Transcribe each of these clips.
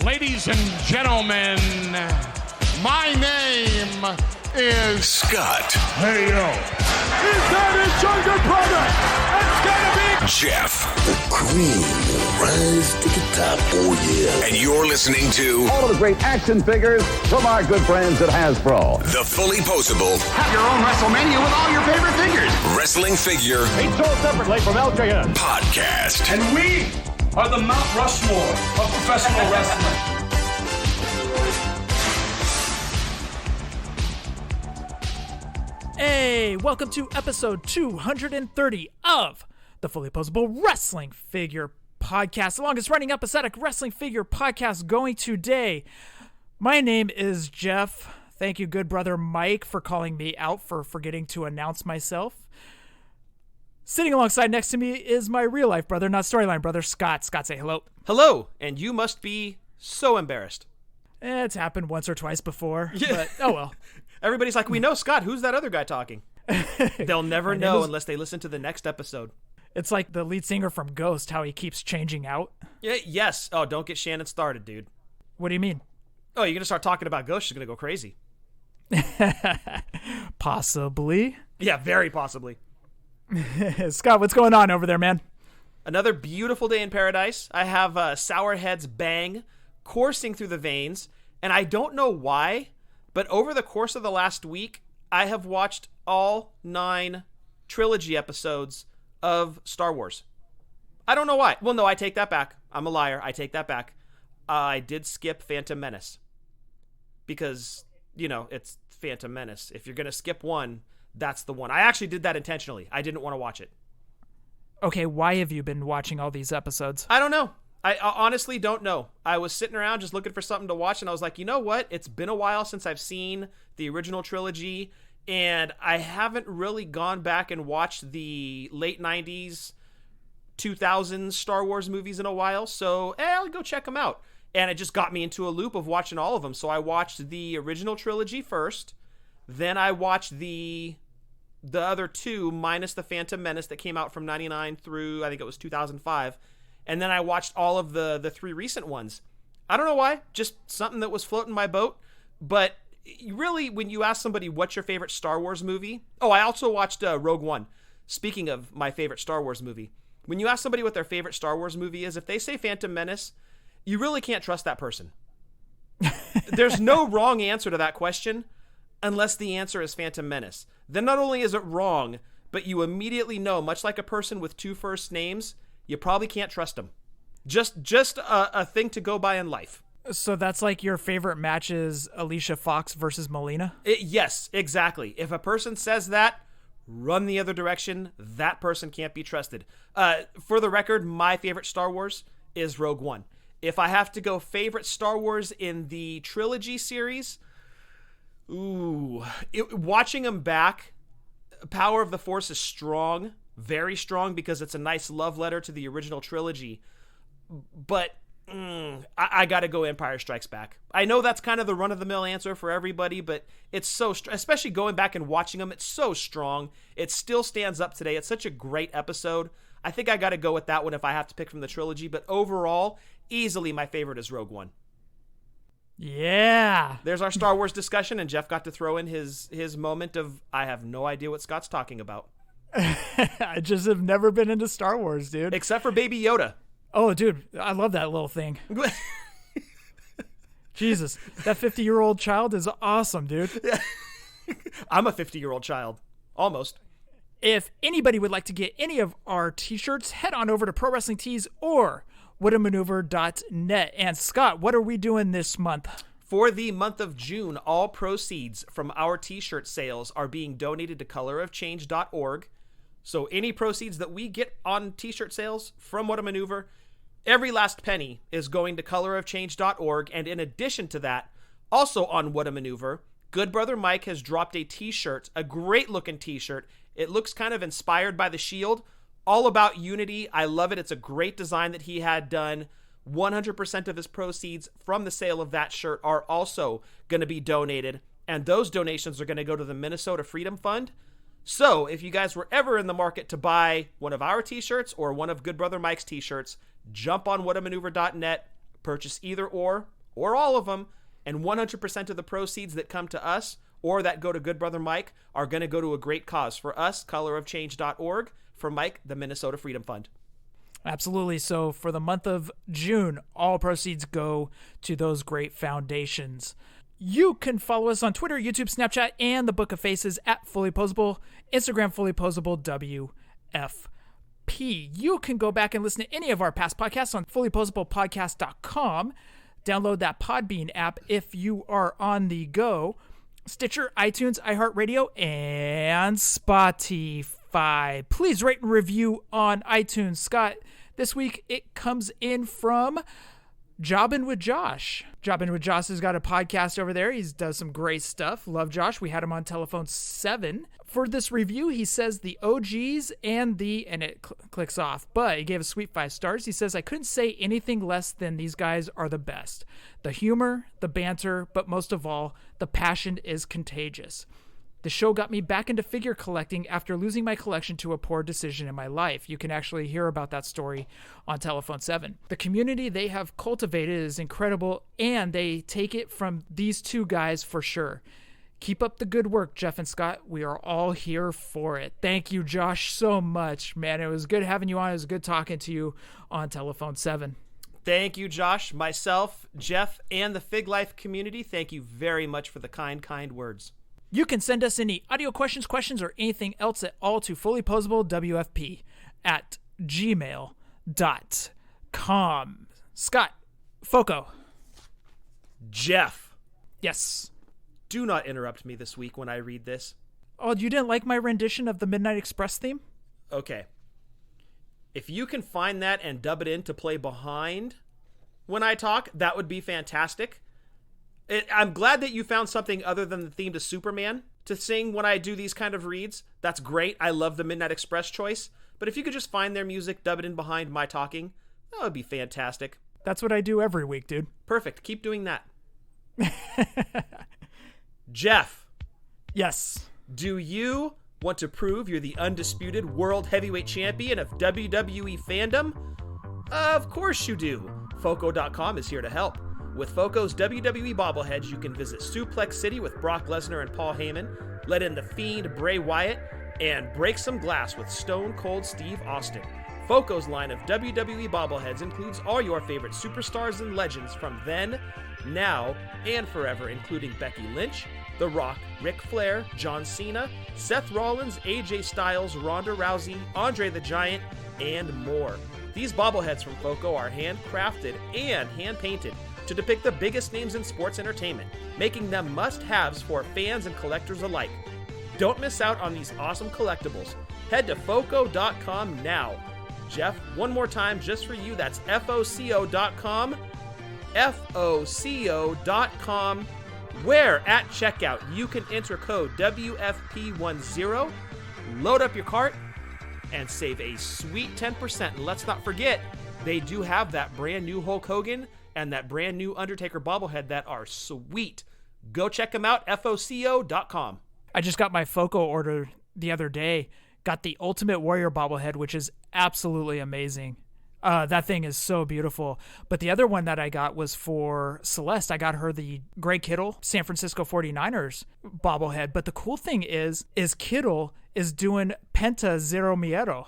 Ladies and gentlemen, my name is Scott. Hey, yo. Is that his younger brother? It's gonna be Jeff. The cream will rise to the top, oh yeah. And you're listening to all of the great action figures from our good friends at Hasbro. The Fully Poseable. Have your own WrestleMania with all your favorite figures. Wrestling Figure. Each sold separately from LJN. Podcast. And we are the Mount Rushmore of professional wrestling. Hey, welcome to episode 230 of the Fully Poseable Wrestling Figure Podcast, the longest running episodic wrestling figure podcast going today. My name is Jeff. Thank you, good brother Mike, for calling me out for forgetting to announce myself. Sitting alongside next to me is my real life brother, not storyline brother, Scott. Scott, say hello. Hello, and you must be so embarrassed. It's happened once or twice before, but oh well. Everybody's like, we know Scott. Who's that other guy talking? They'll never know unless they listen to the next episode. It's like the lead singer from Ghost, how he keeps changing out. Yeah, yes. Oh, don't get Shannon started, dude. What do you mean? Oh, you're going to start talking about Ghost, she's going to go crazy. Possibly. Yeah, very possibly. Scott, what's going on over there, man? Another beautiful day in paradise. I have Sour Head's Bang coursing through the veins, and I don't know why, but over the course of the last week, I have watched all 9 trilogy episodes of Star Wars. I don't know why. Well, no, I take that back. I'm a liar. I take that back. I did skip Phantom Menace because, you know, it's Phantom Menace. If you're going to skip one, that's the one. I actually did that intentionally. I didn't want to watch it. Okay, why have you been watching all these episodes? I don't know. I honestly don't know. I was sitting around just looking for something to watch, and I was like, you know what? It's been a while since I've seen the original trilogy, and I haven't really gone back and watched the late 90s, 2000s Star Wars movies in a while, so I'll go check them out. And it just got me into a loop of watching all of them. So I watched the original trilogy first, then I watched the other 2 minus the Phantom Menace that came out from 99 through, I think it was 2005. And then I watched all of the 3 recent ones. I don't know why, just something that was floating my boat. But really, when you ask somebody what's your favorite Star Wars movie... Oh, I also watched Rogue One. Speaking of my favorite Star Wars movie. When you ask somebody what their favorite Star Wars movie is, if they say Phantom Menace, you really can't trust that person. There's no wrong answer to that question unless the answer is Phantom Menace. Then not only is it wrong, but you immediately know, much like a person with 2 first names... You probably can't trust them. Just a thing to go by in life. So that's like your favorite match is Alicia Fox versus Melina? Yes, exactly. If a person says that, run the other direction. That person can't be trusted. For the record, my favorite Star Wars is Rogue One. If I have to go favorite Star Wars in the trilogy series, watching them back, Power of the Force is strong. Very strong because it's a nice love letter to the original trilogy. But I got to go Empire Strikes Back. I know that's kind of the run-of-the-mill answer for everybody, but it's so especially going back and watching them, it's so strong. It still stands up today. It's such a great episode. I think I got to go with that one if I have to pick from the trilogy. But overall, easily my favorite is Rogue One. Yeah. There's our Star Wars discussion, and Jeff got to throw in his moment of, I have no idea what Scott's talking about. I just have never been into Star Wars, dude. Except for Baby Yoda. Oh, dude, I love that little thing. Jesus, that 50-year-old child is awesome, dude. Yeah. I'm a 50-year-old child. Almost. If anybody would like to get any of our t-shirts, head on over to Pro Wrestling Tees or whatamaneuver.net. And Scott, what are we doing this month? For the month of June, all proceeds from our t-shirt sales are being donated to colorofchange.org. So any proceeds that we get on t-shirt sales from What a Maneuver, every last penny is going to colorofchange.org. And in addition to that, also on What a Maneuver, good brother Mike has dropped a t-shirt, a great looking t-shirt. It looks kind of inspired by the Shield, all about unity. I love it. It's a great design that he had done. 100% of his proceeds from the sale of that shirt are also going to be donated, and those donations are going to go to the Minnesota Freedom Fund. So if you guys were ever in the market to buy one of our t-shirts or one of Good Brother Mike's t-shirts, jump on whatamaneuver.net, purchase either or. or all of them, and 100% of the proceeds that come to us or that go to Good Brother Mike are going to go to a great cause. For us, colorofchange.org. For Mike, the Minnesota Freedom Fund. Absolutely. So for the month of June, all proceeds go to those great foundations. You can follow us on Twitter, YouTube, Snapchat, and the Book of Faces at FullyPoseable, Instagram FullyPoseable's WFP. You can go back and listen to any of our past podcasts on FullyPoseablePodcast.com. Download that Podbean app if you are on the go. Stitcher, iTunes, iHeartRadio, and Spotify. Please rate and review on iTunes. Scott, this week it comes in from Jobbin' with Josh. Jobbin' with Josh has got a podcast over there. He does some great stuff. Love Josh. We had him on telephone 7. For this review, he says the OGs and it clicks off, but he gave a sweet 5 stars. He says, I couldn't say anything less than these guys are the best. The humor, the banter, but most of all, the passion is contagious. The show got me back into figure collecting after losing my collection to a poor decision in my life. You can actually hear about that story on Telephone 7. The community they have cultivated is incredible, and they take it from these two guys for sure. Keep up the good work, Jeff and Scott. We are all here for it. Thank you, Josh, so much, man. It was good having you on. It was good talking to you on Telephone 7. Thank you, Josh, myself, Jeff, and the Fig Life community. Thank you very much for the kind words. You can send us any audio questions, or anything else at all to fullyposeablewfp@gmail.com. Scott, Foco. Jeff. Yes. Do not interrupt me this week when I read this. Oh, you didn't like my rendition of the Midnight Express theme? Okay. If you can find that and dub it in to play behind when I talk, that would be fantastic. I'm glad that you found something other than the theme to Superman to sing when I do these kind of reads. That's great. I love the Midnight Express choice. But if you could just find their music, dub it in behind my talking, that would be fantastic. That's what I do every week, dude. Perfect. Keep doing that. Jeff. Yes. Do you want to prove you're the undisputed World Heavyweight Champion of WWE fandom? Of course you do. Foco.com is here to help. With Foco's WWE bobbleheads, you can visit Suplex City with Brock Lesnar and Paul Heyman, let in the Fiend Bray Wyatt, and break some glass with Stone Cold Steve Austin. Foco's line of WWE bobbleheads includes all your favorite superstars and legends from then, now, and forever, including Becky Lynch, The Rock, Ric Flair, John Cena, Seth Rollins, AJ Styles, Ronda Rousey, Andre the Giant, and more. These bobbleheads from Foco are handcrafted and hand-painted to depict the biggest names in sports entertainment, making them must-haves for fans and collectors alike. Don't miss out on these awesome collectibles. Head to Foco.com now. Jeff, one more time just for you, that's FOCO.com. FOCO.com, where at checkout you can enter code WFP10, load up your cart, and save a sweet 10%. And let's not forget, they do have that brand new Hulk Hogan and that brand new Undertaker bobblehead that are sweet. Go check them out, FOCO.com. I just got my Foco order the other day. Got the Ultimate Warrior bobblehead, which is absolutely amazing. That thing is so beautiful. But the other one that I got was for Celeste. I got her the Greg Kittle San Francisco 49ers bobblehead. But the cool thing is Kittle is doing Penta Zero Miedo.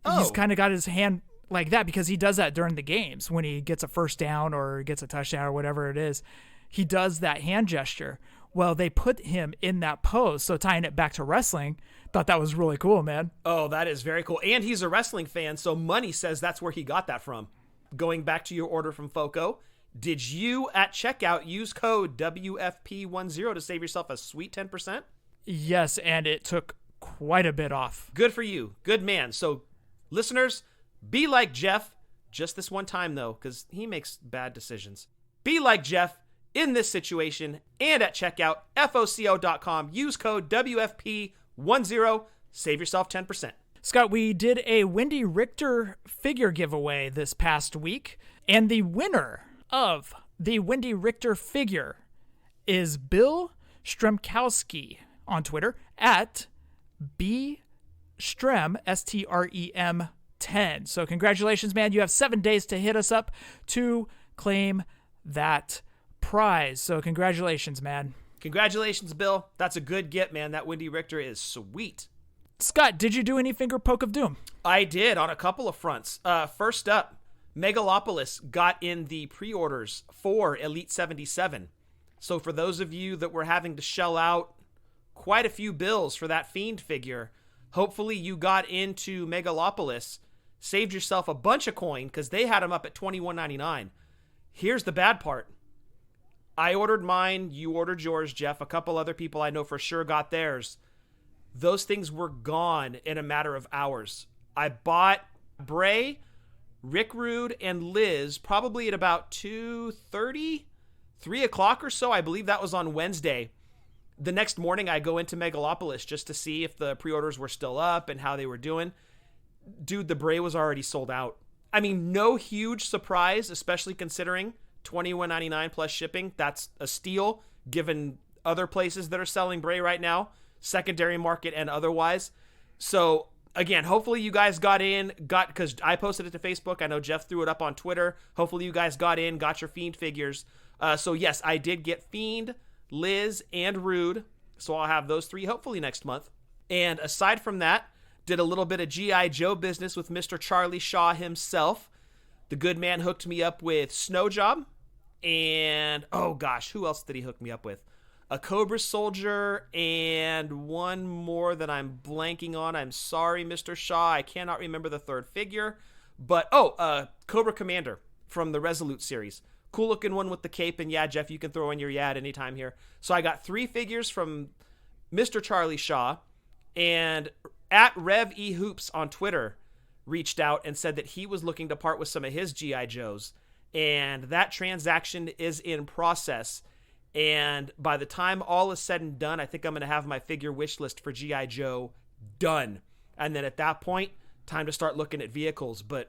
Oh. He's kind of got his hand like that because he does that during the games when he gets a first down or gets a touchdown or whatever it is. He does that hand gesture. Well, they put him in that pose. So tying it back to wrestling, thought that was really cool, man. Oh, that is very cool. And he's a wrestling fan, so money says that's where he got that from. Going back to your order from Foco, did you at checkout use code WFP10 to save yourself a sweet 10%? Yes, and it took quite a bit off. Good for you. Good man. So, listeners, be like Jeff. Just this one time, though, because he makes bad decisions. Be like Jeff in this situation, and at checkout, FOCO.com. Use code WFP10. Save yourself 10%. Scott, we did a Wendy Richter figure giveaway this past week, and the winner of the Wendy Richter figure is Bill Stremkowski on Twitter at bstrem, STREM 10. So congratulations, man. You have 7 days to hit us up to claim that prize. So congratulations, man. Congratulations, Bill. That's a good get, man. That Wendy Richter is sweet. Scott, did you do any finger poke of doom? I did on a couple of fronts. First up, Megalopolis got in the pre-orders for Elite 77. So for those of you that were having to shell out quite a few bills for that Fiend figure, hopefully you got into Megalopolis, saved yourself a bunch of coin because they had them up at $21.99. Here's the bad part. I ordered mine, you ordered yours, Jeff. A couple other people I know for sure got theirs. Those things were gone in a matter of hours. I bought Bray, Rick Rude, and Liz probably at about 2:30, 3 o'clock or so. I believe that was on Wednesday. The next morning, I go into Megalopolis just to see if the pre-orders were still up and how they were doing. Dude, the Bray was already sold out. I mean, no huge surprise, especially considering $21.99 plus shipping. That's a steal given other places that are selling Bray right now, secondary market and otherwise. So again, hopefully you guys because I posted it to Facebook. I know Jeff threw it up on Twitter. Hopefully you guys got your Fiend figures. So yes, I did get Fiend, Liz, and Rude. So I'll have those three hopefully next month. And aside from that, did a little bit of G.I. Joe business with Mr. Charlie Shaw himself. The good man hooked me up with Snow Job. And, oh gosh, who else did he hook me up with? A Cobra Soldier and one more that I'm blanking on. I'm sorry, Mr. Shaw. I cannot remember the third figure. But, Cobra Commander from the Resolute series. Cool looking one with the cape. And yeah, Jeff, you can throw in your yeah at any time here. So I got 3 figures from Mr. Charlie Shaw. And at Rev E Hoops on Twitter reached out and said that he was looking to part with some of his G.I. Joes. And that transaction is in process. And by the time all is said and done, I think I'm going to have my figure wish list for G.I. Joe done. And then at that point, time to start looking at vehicles. But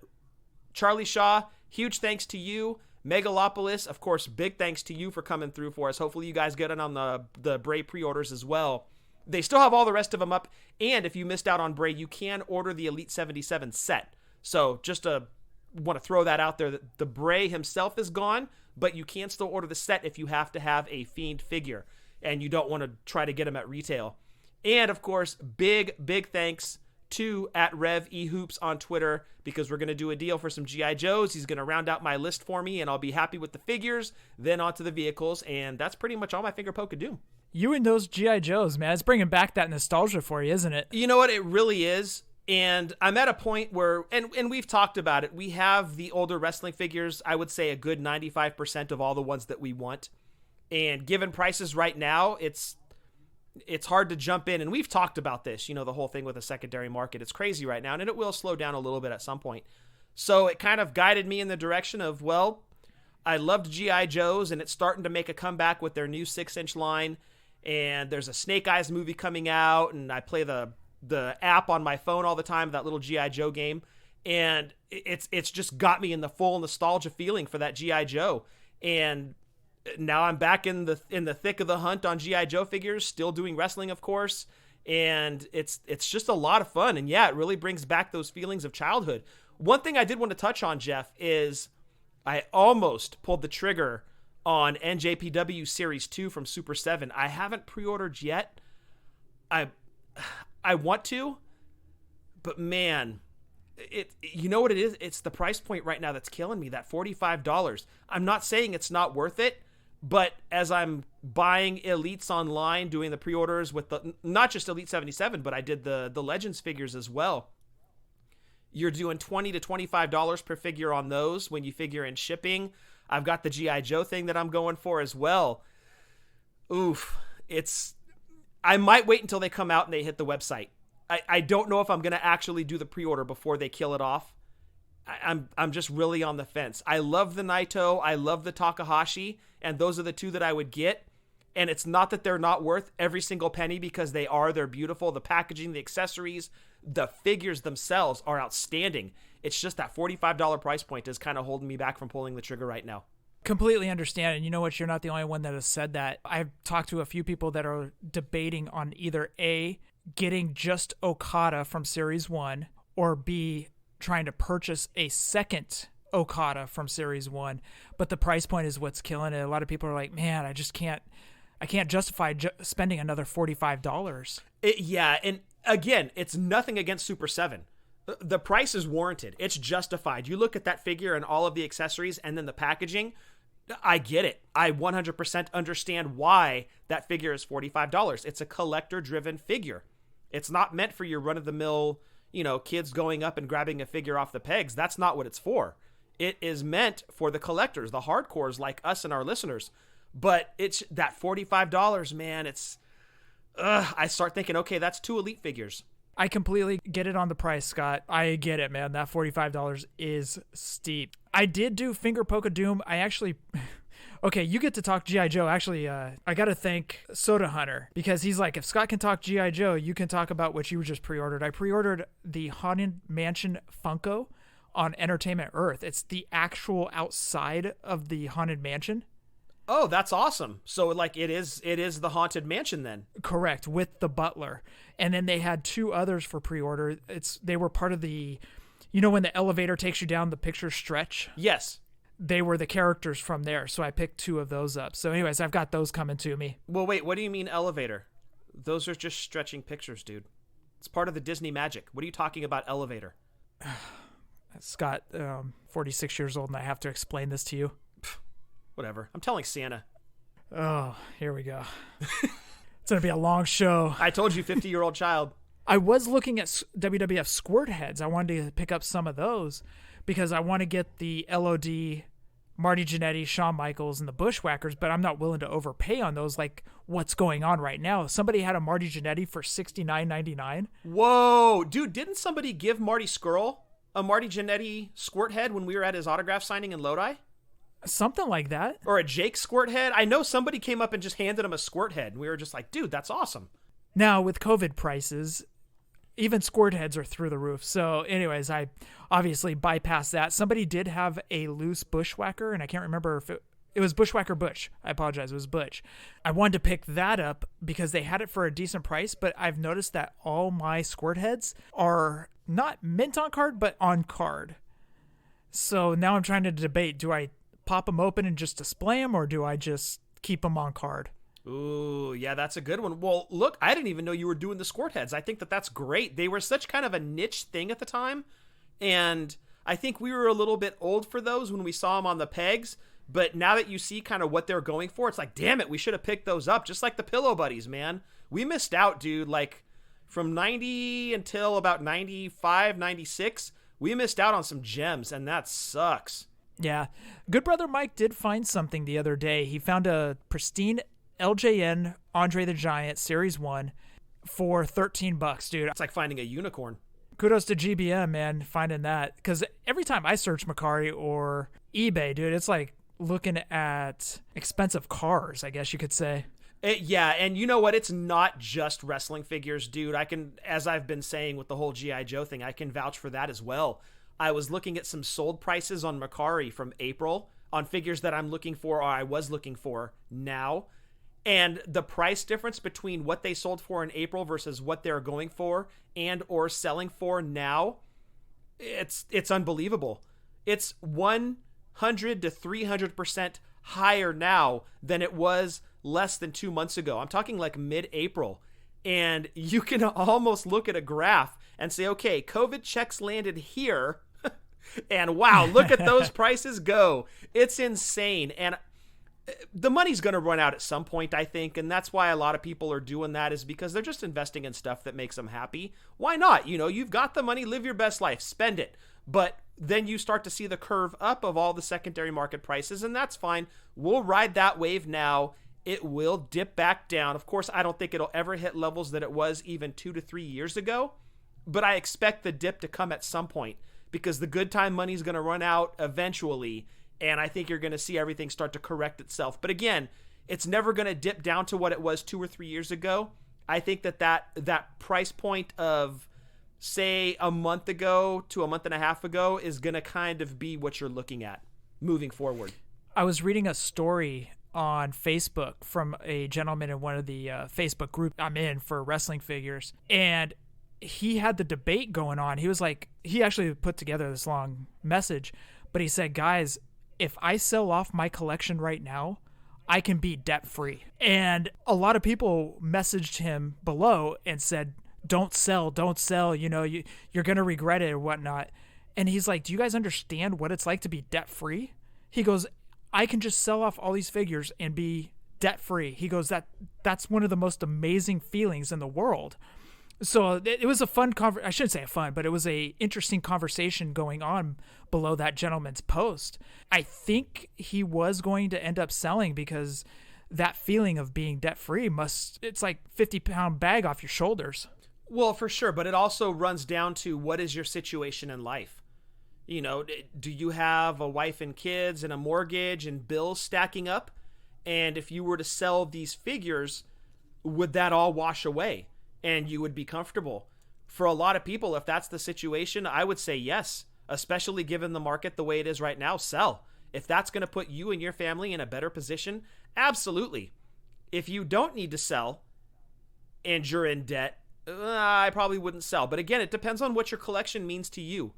Charlie Shaw, huge thanks to you. Megalopolis, of course, big thanks to you for coming through for us. Hopefully you guys get in on the Bray pre-orders as well. They still have all the rest of them up. And if you missed out on Bray, you can order the Elite 77 set. So just want to throw that out there. That the Bray himself is gone, but you can still order the set if you have to have a Fiend figure and you don't want to try to get them at retail. And of course, big thanks to at Rev E Hoops on Twitter, because we're going to do a deal for some G.I. Joes. He's going to round out my list for me and I'll be happy with the figures, then onto the vehicles. And that's pretty much all my finger poke could do. You and those G.I. Joes, man, it's bringing back that nostalgia for you, isn't it? You know what? It really is. And I'm at a point where, and we've talked about it, we have the older wrestling figures, I would say a good 95% of all the ones that we want. And given prices right now, it's hard to jump in. And we've talked about this, the whole thing with the secondary market. It's crazy right now, and it will slow down a little bit at some point. So it kind of guided me in the direction of, well, I loved G.I. Joes, and it's starting to make a comeback with their new 6-inch line. And there's a Snake Eyes movie coming out, and I play the app on my phone all the time, that little G.I. Joe game, and it's just got me in the full nostalgia feeling for that G.I. Joe. And now I'm back in the thick of the hunt on G.I. Joe figures, still doing wrestling, of course, and it's just a lot of fun. And yeah, it really brings back those feelings of childhood. One thing I did want to touch on, Jeff, is I almost pulled the trigger on NJPW Series 2 from Super 7. I haven't pre-ordered yet. I want to, but man, you know what it is? It's the price point right now that's killing me, that $45. I'm not saying it's not worth it, but as I'm buying Elites online, doing the pre-orders with not just Elite 77, but I did the Legends figures as well. You're doing $20 to $25 per figure on those when you figure in shipping. I've got the G.I. Joe thing that I'm going for as well. Oof. I might wait until they come out and they hit the website. I don't know if I'm going to actually do the pre-order before they kill it off. I'm just really on the fence. I love the Naito. I love the Takahashi. And those are the two that I would get. And it's not that they're not worth every single penny, because they're beautiful. The packaging, the accessories, the figures themselves are outstanding. It's just that $45 price point is kind of holding me back from pulling the trigger right now. Completely understand. And you know what? You're not the only one that has said that. I've talked to a few people that are debating on either A, getting just Okada from Series 1, or B, trying to purchase a second Okada from Series 1, but the price point is what's killing it. A lot of people are like, man, I can't justify spending another $45. Yeah, and again, it's nothing against Super 7. The price is warranted. It's justified. You look at that figure and all of the accessories and then the packaging, I get it. I 100% understand why that figure is $45. It's a collector-driven figure. It's not meant for your run-of-the-mill, kids going up and grabbing a figure off the pegs. That's not what it's for. It is meant for the collectors, the hardcores like us and our listeners. But it's that $45, man. I start thinking, okay, that's 2 Elite figures. I completely get it on the price, Scott. I get it, man. That $45 is steep. I did do Finger Poke of Doom. Okay, you get to talk G.I. Joe. Actually, I got to thank Soda Hunter because he's like, if Scott can talk G.I. Joe, you can talk about what you just pre-ordered. I pre-ordered the Haunted Mansion Funko on Entertainment Earth. It's the actual outside of the Haunted Mansion. Oh, that's awesome. So it is the Haunted Mansion then. Correct, with the butler. And then they had 2 others for pre-order. They were part of the, when the elevator takes you down, the pictures stretch? Yes. They were the characters from there. So I picked 2 of those up. So anyways, I've got those coming to me. Well, wait, what do you mean elevator? Those are just stretching pictures, dude. It's part of the Disney magic. What are you talking about elevator? Scott, 46 years old, and I have to explain this to you. Whatever. I'm telling Santa. Oh, here we go. It's going to be a long show. I told you, 50-year-old child. I was looking at WWF Squirt Heads. I wanted to pick up some of those because I want to get the LOD, Marty Jannetty, Shawn Michaels, and the Bushwhackers, but I'm not willing to overpay on those like what's going on right now. Somebody had a Marty Jannetty for $69.99. Whoa. Dude, didn't somebody give Marty Skrull a Marty Jannetty Squirt Head when we were at his autograph signing in Lodi? Something like that. Or a Jake Squirt Head. I know somebody came up and just handed him a Squirt Head, and we were just like, dude, that's awesome. Now, with COVID prices, even Squirt Heads are through the roof. So anyways, I obviously bypassed that. Somebody did have a loose Bushwhacker, and I can't remember if it was Bushwhacker Butch. I apologize. It was Butch. I wanted to pick that up because they had it for a decent price, but I've noticed that all my Squirt Heads are not mint on card, but on card. So now I'm trying to debate, do I pop them open and just display them, or do I just keep them on card? Ooh, yeah, that's a good one. Well, look, I didn't even know you were doing the Squirt Heads. I think that's great. They were such kind of a niche thing at the time, and I think we were a little bit old for those when we saw them on the pegs, but now that you see kind of what they're going for, it's like, damn it, we should have picked those up, just like the Pillow Buddies, man. We missed out, dude. Like, from 90 until about 95, 96, we missed out on some gems, and that sucks. Yeah. Good Brother Mike did find something the other day. He found a pristine LJN Andre the Giant Series 1 for $13, dude. It's like finding a unicorn. Kudos to GBM, man, finding that. Because every time I search Mercari or eBay, dude, it's like looking at expensive cars, I guess you could say. Yeah, and you know what? It's not just wrestling figures, dude. As I've been saying with the whole G.I. Joe thing, I can vouch for that as well. I was looking at some sold prices on Mercari from April on figures that I'm looking for, or I was looking for now. And the price difference between what they sold for in April versus what they're going for and or selling for now, it's unbelievable. It's 100 to 300% higher now than it was less than 2 months ago. I'm talking like mid-April. And you can almost look at a graph and say, okay, COVID checks landed here. And wow, look at those prices go. It's insane. And the money's going to run out at some point, I think. And that's why a lot of people are doing that, is because they're just investing in stuff that makes them happy. Why not? You've got the money, live your best life, spend it. But then you start to see the curve up of all the secondary market prices, and that's fine. We'll ride that wave now. It will dip back down. Of course, I don't think it'll ever hit levels that it was even 2 to 3 years ago, but I expect the dip to come at some point, because the good time money is going to run out eventually, and I think you're going to see everything start to correct itself. But again, it's never going to dip down to what it was 2 or 3 years ago. I think that price point of, say, a month ago to a month and a half ago is going to kind of be what you're looking at moving forward. I was reading a story on Facebook from a gentleman in one of the Facebook groups I'm in for wrestling figures, and he had the debate going on. He was like, he actually put together this long message, But he said, guys, if I sell off my collection right now, I can be debt free. And a lot of people messaged him below and said, don't sell, you know, you're going to regret it or whatnot. And he's like, do you guys understand what it's like to be debt free? He goes, I can just sell off all these figures and be debt free. He goes, that's one of the most amazing feelings in the world. So it was a fun I shouldn't say a fun, but it was a interesting conversation going on below that gentleman's post. I think he was going to end up selling because that feeling of being debt free it's like 50-pound bag off your shoulders. Well, for sure, but it also runs down to what is your situation in life? You know, do you have a wife and kids and a mortgage and bills stacking up? And if you were to sell these figures, would that all wash away and you would be comfortable? For a lot of people, if that's the situation, I would say yes, especially given the market the way it is right now, sell. If that's going to put you and your family in a better position, absolutely. If you don't need to sell and you're in debt, I probably wouldn't sell. But again, it depends on what your collection means to you.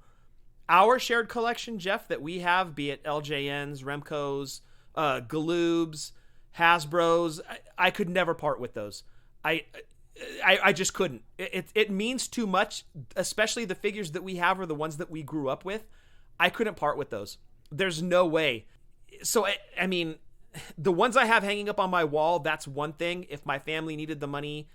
Our shared collection, Jeff, that we have, be it LJNs, Remco's, Galoobs, Hasbro's, I could never part with those. I just couldn't. It means too much, especially the figures that we have are the ones that we grew up with. I couldn't part with those. There's no way. So, I mean, the ones I have hanging up on my wall, that's one thing. If my family needed the money,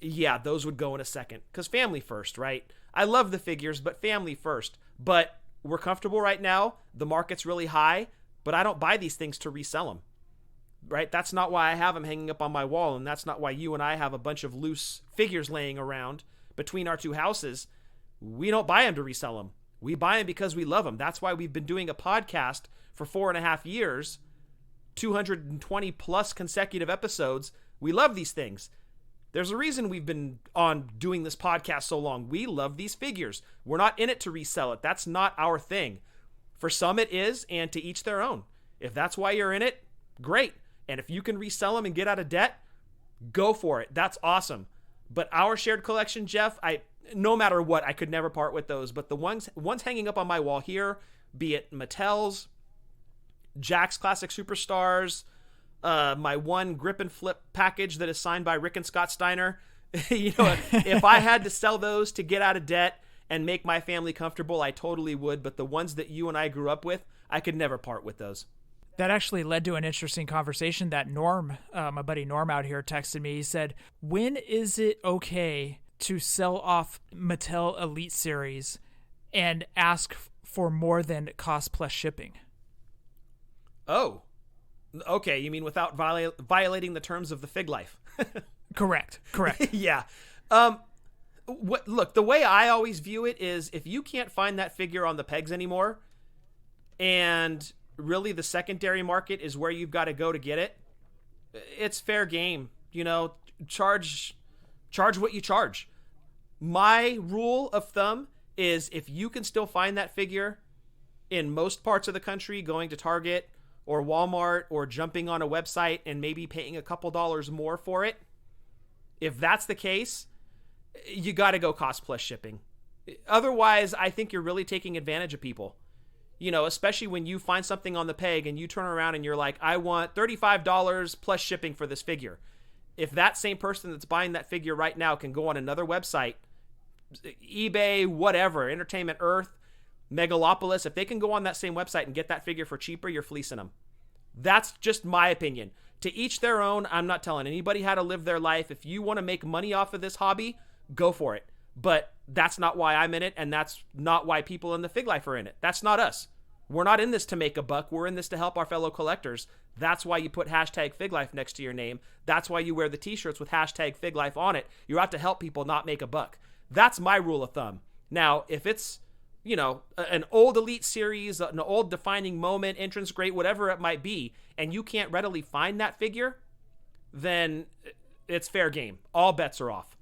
yeah, those would go in a second. Because family first, right? I love the figures, but family first. But we're comfortable right now. The market's really high, but I don't buy these things to resell them. Right? That's not why I have them hanging up on my wall, and that's not why you and I have a bunch of loose figures laying around between our two houses. We don't buy them to resell them. We buy them because we love them. That's why we've been doing a podcast for 4.5 years, 220 plus consecutive episodes. We love these things. There's a reason we've been on doing this podcast so long. We love these figures. We're not in it to resell it. That's not our thing. For some it is, and to each their own. If that's why you're in it, great. And if you can resell them and get out of debt, go for it. That's awesome. But our shared collection, Jeff, no matter what, I could never part with those. But the ones hanging up on my wall here, be it Mattel's, Jack's Classic Superstars, my one grip and flip package that is signed by Rick and Scott Steiner. You know, if I had to sell those to get out of debt and make my family comfortable, I totally would. But the ones that you and I grew up with, I could never part with those. That actually led to an interesting conversation that Norm, my buddy Norm out here, texted me. He said, when is it okay to sell off Mattel Elite Series and ask for more than cost plus shipping? Oh, okay. You mean without violating the terms of the Fig Life? Correct. Yeah. Look, the way I always view it is if you can't find that figure on the pegs anymore, and really the secondary market is where you've got to go to get it, it's fair game. You know, charge what you charge. My rule of thumb is if you can still find that figure in most parts of the country, going to Target or Walmart or jumping on a website and maybe paying a couple dollars more for it, if that's the case, you got to go cost plus shipping. Otherwise, I think you're really taking advantage of people. You know, especially when you find something on the peg and you turn around and you're like, I want $35 plus shipping for this figure. If that same person that's buying that figure right now can go on another website, eBay, whatever, Entertainment Earth, Megalopolis, if they can go on that same website and get that figure for cheaper, you're fleecing them. That's just my opinion. To each their own. I'm not telling anybody how to live their life. If you want to make money off of this hobby, go for it. But that's not why I'm in it, and that's not why people in the Fig Life are in it. That's not us. We're not in this to make a buck. We're in this to help our fellow collectors. That's why you put hashtag Fig Life next to your name. That's why you wear the t-shirts with hashtag Fig Life on it. You're out to help people, not make a buck. That's my rule of thumb. Now, if it's, you know, an old Elite Series, an old defining moment, entrance great, whatever it might be, and you can't readily find that figure, then it's fair game. All bets are off.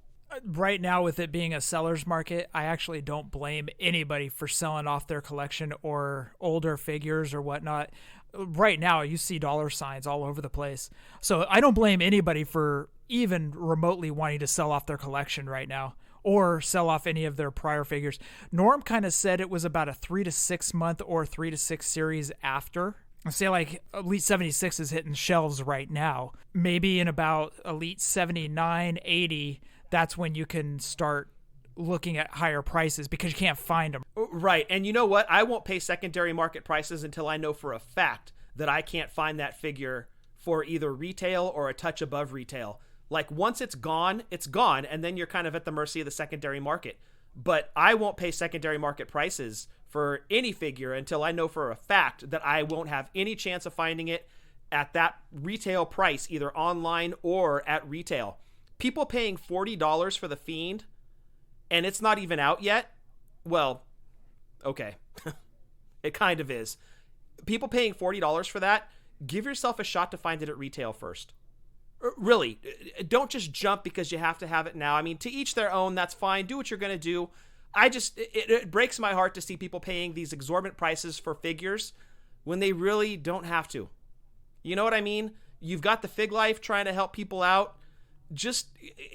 Right now, with it being a seller's market, I actually don't blame anybody for selling off their collection or older figures or whatnot. Right now, you see dollar signs all over the place. So I don't blame anybody for even remotely wanting to sell off their collection right now. or sell off any of their prior figures. Norm kind of said it was about a 3 to 6 month or 3 to 6 series after. I say like Elite 76 is hitting shelves right now. Maybe in about Elite 79, 80, that's when you can start looking at higher prices because you can't find them. Right. And you know what? I won't pay secondary market prices until I know for a fact that I can't find that figure for either retail or a touch above retail. Like once it's gone, and then you're kind of at the mercy of the secondary market. But I won't pay secondary market prices for any figure until I know for a fact that I won't have any chance of finding it at that retail price, either online or at retail. People paying $40 for the Fiend, and it's not even out yet? Well, okay. It kind of is. People paying $40 for that, give yourself a shot to find it at retail first. Really, don't just jump because you have to have it now. I mean, to each their own, that's fine. Do what you're going to do. It breaks my heart to see people paying these exorbitant prices for figures when they really don't have to. You know what I mean? You've got the Fig Life trying to help people out. Just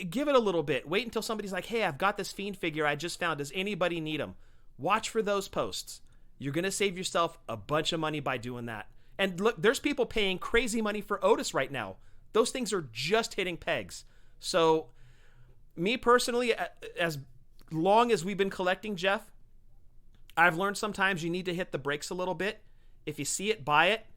give it a little bit. Wait until somebody's like, hey, I've got this Fiend figure I just found. Does anybody need them? Watch for those posts. You're going to save yourself a bunch of money by doing that. And look, there's people paying crazy money for Otis right now. Those things are just hitting pegs. So me personally, as long as we've been collecting, Jeff, I've learned sometimes you need to hit the brakes a little bit. If you see it, buy it,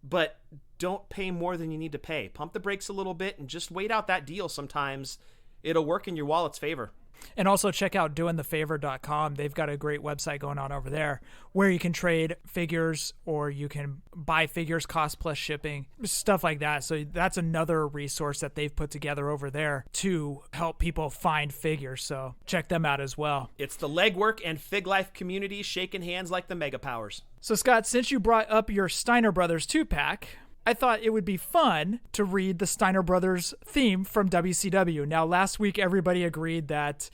but don't pay more than you need to pay. Pump the brakes a little bit and just wait out that deal. Sometimes it'll work in your wallet's favor. And also check out doingthefavor.com. They've got a great website going on over there where you can trade figures or you can buy figures cost plus shipping, stuff like that. So that's another resource that they've put together over there to help people find figures. So check them out as well. It's the legwork and Fig Life community shaking hands like the Mega Powers. So Scott, since you brought up your Steiner Brothers 2-pack, I thought it would be fun to read the Steiner Brothers theme from WCW. Now, last week, everybody agreed that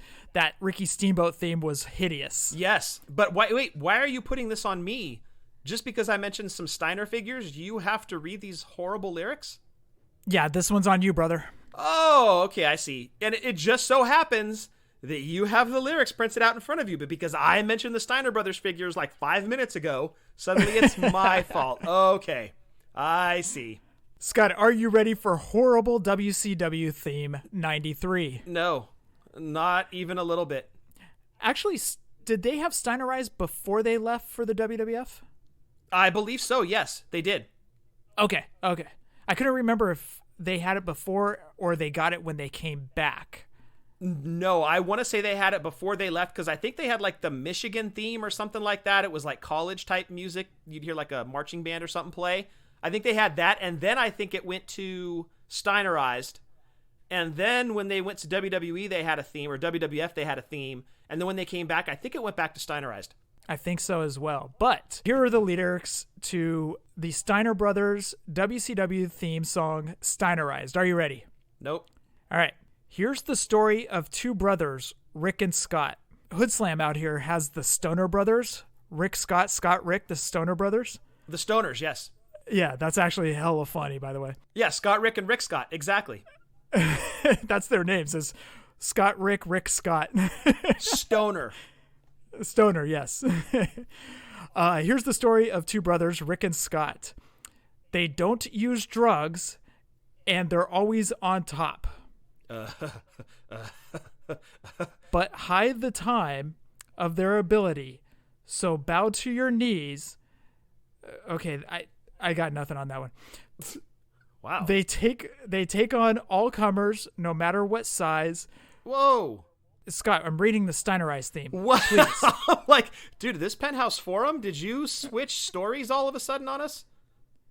Ricky Steamboat theme was hideous. Yes, but wait, why are you putting this on me? Just because I mentioned some Steiner figures, you have to read these horrible lyrics? Yeah, this one's on you, brother. Oh, okay, I see. And it just so happens that you have the lyrics printed out in front of you, but because I mentioned the Steiner Brothers figures like 5 minutes ago, suddenly it's my fault. Okay. I see. Scott, are you ready for horrible WCW theme 93? No, not even a little bit. Actually, did they have Stenerized before they left for the WWF? I believe so, yes, they did. Okay. I couldn't remember if they had it before or they got it when they came back. No, I want to say they had it before they left because I think they had like the Michigan theme or something like that. It was like college type music. You'd hear like a marching band or something play. I think they had that, and then I think it went to Steinerized, and then when they went to WWE, they had a theme, or WWF, they had a theme, and then when they came back, I think it went back to Steinerized. I think so as well. But here are the lyrics to the Steiner Brothers WCW theme song, Steinerized. Are you ready? Nope. All right. Here's the story of two brothers, Rick and Scott. Hood Slam out here has the Stoner Brothers, Rick, Scott, Scott, Rick, the Stoner Brothers. The Stoners, yes. Yeah, that's actually hella funny, by the way. Yeah, Scott, Rick, and Rick Scott. Exactly. That's their names. Is Scott, Rick, Rick, Scott. Stoner. Stoner, yes. Here's the story of two brothers, Rick and Scott. They don't use drugs, and they're always on top. But hide the time of their ability, so bow to your knees. Okay, I got nothing on that one. Wow. They take on all comers, no matter what size. Whoa. Scott, I'm reading the Steinerized theme. What? Like, dude, this Penthouse Forum, did you switch stories all of a sudden on us?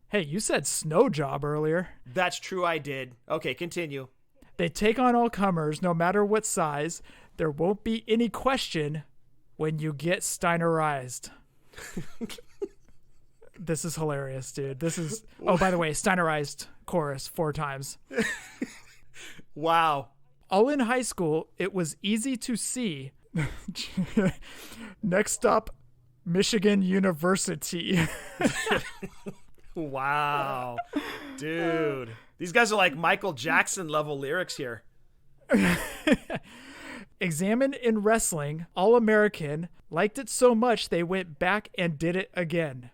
Hey, you said snow job earlier. That's true, I did. Okay, continue. They take on all comers, no matter what size. There won't be any question when you get Steinerized. This is hilarious, dude. This is... Oh, by the way, Steinerized chorus 4 times. Wow. All in high school, it was easy to see. Next stop, Michigan University. Wow. Dude. These guys are like Michael Jackson level lyrics here. Examined in Wrestling, All-American, liked it so much they went back and did it again.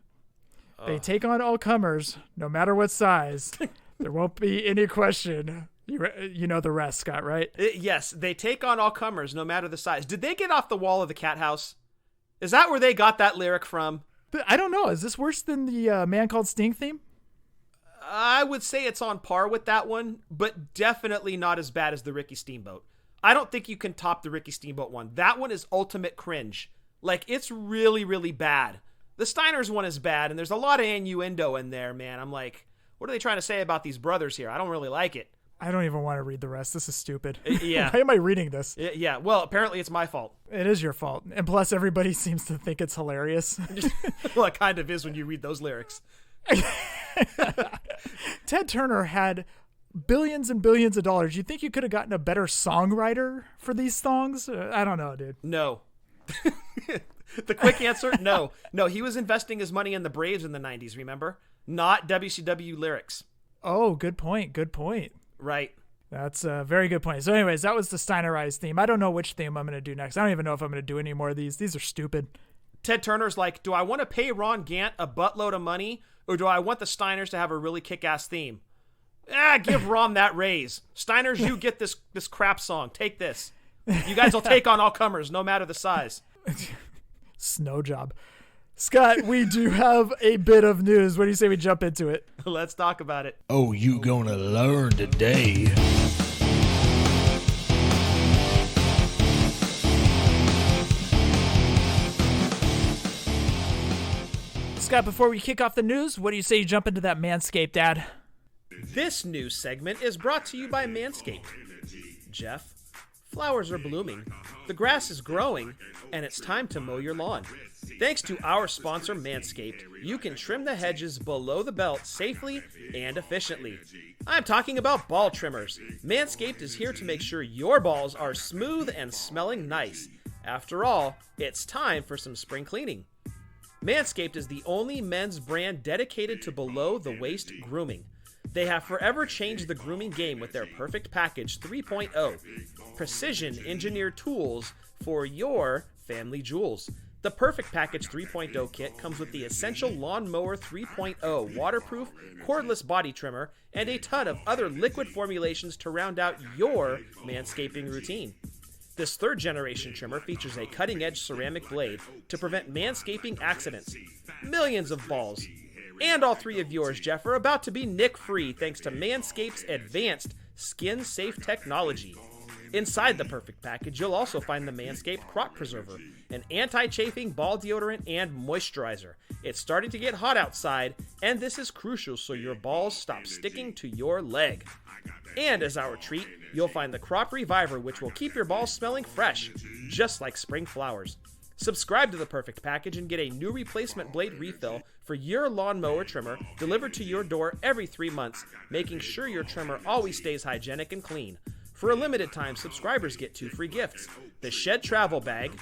They take on all comers, no matter what size. There won't be any question. You know the rest, Scott, right? Yes, they take on all comers, no matter the size. Did they get off the wall of the cat house? Is that where they got that lyric from? I don't know. Is this worse than the Man Called Sting theme? I would say it's on par with that one, but definitely not as bad as the Ricky Steamboat. I don't think you can top the Ricky Steamboat one. That one is ultimate cringe. Like, it's really, really bad. The Steiners one is bad, and there's a lot of innuendo in there, man. I'm like, what are they trying to say about these brothers here? I don't really like it. I don't even want to read the rest. This is stupid. Yeah. Why am I reading this? Yeah, well, apparently it's my fault. It is your fault. And plus, everybody seems to think it's hilarious. Well, it kind of is when you read those lyrics. Ted Turner had billions and billions of dollars. You think you could have gotten a better songwriter for these songs? I don't know, dude. No. The quick answer, no. No, he was investing his money in the Braves in the 90s, remember? Not WCW lyrics. Oh, good point. Good point. Right. That's a very good point. So anyways, that was the Stenerized theme. I don't know which theme I'm going to do next. I don't even know if I'm going to do any more of these. These are stupid. Ted Turner's like, do I want to pay Ron Gant a buttload of money, or do I want the Steiners to have a really kick-ass theme? Give Ron that raise. Steiners, you get this crap song. Take this. You guys will take on all comers, no matter the size. Snow job. Scott, we do have a bit of news. What do you say we jump into it? Let's talk about it. Oh, you gonna learn today. Scott, before we kick off the news, what do you say you jump into that Manscaped ad? This news segment is brought to you by Manscaped. Jeff, flowers are blooming, the grass is growing, and it's time to mow your lawn. Thanks to our sponsor, Manscaped, you can trim the hedges below the belt safely and efficiently. I'm talking about ball trimmers. Manscaped is here to make sure your balls are smooth and smelling nice. After all, it's time for some spring cleaning. Manscaped is the only men's brand dedicated to below-the-waist grooming. They have forever changed the grooming game with their Perfect Package 3.0. Precision-engineered tools for your family jewels. The Perfect Package 3.0 kit comes with the Essential Lawnmower 3.0 waterproof, cordless body trimmer, and a ton of other liquid formulations to round out your manscaping routine. This third-generation trimmer features a cutting-edge ceramic blade to prevent manscaping accidents. Millions of balls, and all three of yours, Jeff, are about to be nick-free thanks to Manscaped's advanced skin-safe technology. Inside the Perfect Package, you'll also find the Manscaped Crop Preserver, an anti-chafing ball deodorant and moisturizer. It's starting to get hot outside, and this is crucial so your balls stop sticking to your leg. And as our treat, you'll find the Crop Reviver, which will keep your balls smelling fresh, just like spring flowers. Subscribe to the Perfect Package and get a new replacement blade refill for your lawnmower trimmer delivered to your door every 3 months, making sure your trimmer always stays hygienic and clean. For a limited time, subscribers get 2 free gifts: the Shed Travel Bag,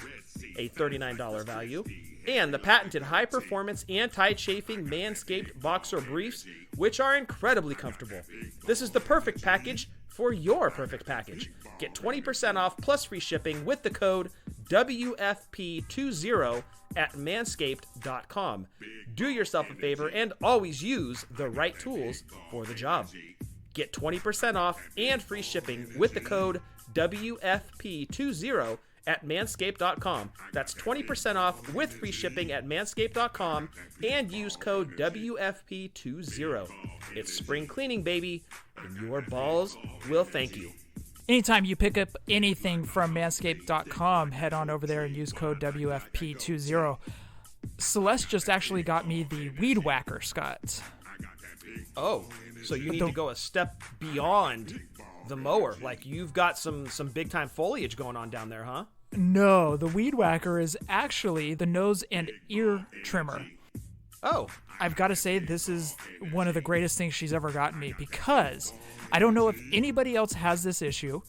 a $39 value, and the patented high-performance anti-chafing Manscaped Boxer Briefs, which are incredibly comfortable. This is the perfect package for your perfect package. Get 20% off plus free shipping with the code WFP20 at manscaped.com. Do yourself a favor and always use the right tools for the job. Get 20% off and free shipping with the code WFP20 at manscaped.com. That's 20% off with free shipping at manscaped.com and use code WFP20. It's spring cleaning, baby, and your balls will thank you. Anytime you pick up anything from manscaped.com, head on over there and use code WFP20. Celeste just actually got me the Weed Whacker, Scott. Oh, so you need to go a step beyond the mower. Like, you've got some big-time foliage going on down there, huh? No, the Weed Whacker is actually the nose and ear trimmer. Oh. I've got to say, this is one of the greatest things she's ever gotten me, because I don't know if anybody else has this issue,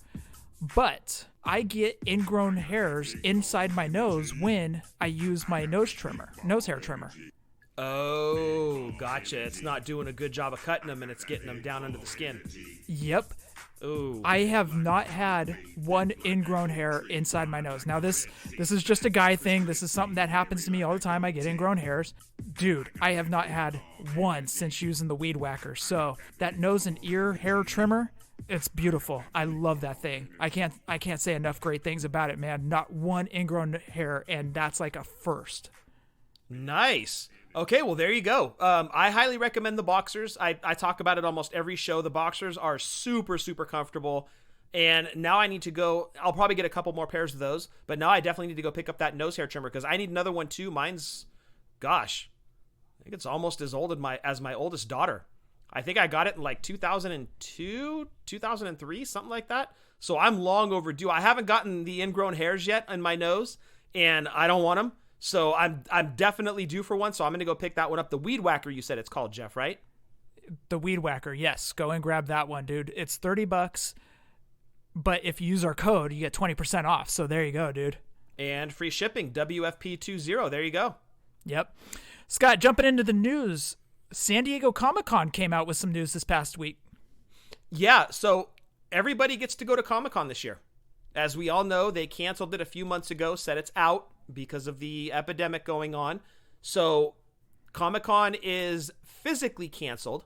but I get ingrown hairs inside my nose when I use my nose hair trimmer. Oh, gotcha. It's not doing a good job of cutting them, and it's getting them down under the skin. Yep. Ooh. I have not had one ingrown hair inside my nose. Now, this is just a guy thing. This is something that happens to me all the time. I get ingrown hairs. Dude, I have not had one since using the Weed Whacker. So that nose and ear hair trimmer, it's beautiful. I love that thing. I can't say enough great things about it, man. Not one ingrown hair, and that's like a first. Nice. Okay, well, there you go. I highly recommend the Boxers. I talk about it almost every show. The Boxers are super, super comfortable. And now I need to go. I'll probably get a couple more pairs of those. But now I definitely need to go pick up that nose hair trimmer because I need another one too. Mine's, gosh, I think it's almost as old as my oldest daughter. I think I got it in like 2002, 2003, something like that. So I'm long overdue. I haven't gotten the ingrown hairs yet on my nose, and I don't want them. So I'm definitely due for one, so I'm going to go pick that one up. The Weed Whacker, you said it's called, Jeff, right? The Weed Whacker, yes. Go and grab that one, dude. It's $30, but if you use our code, you get 20% off. So there you go, dude. And free shipping, WFP20. There you go. Yep. Scott, jumping into the news, San Diego Comic-Con came out with some news this past week. Yeah, so everybody gets to go to Comic-Con this year. As we all know, they canceled it a few months ago, said it's out because of the epidemic going on. So Comic-Con is physically canceled,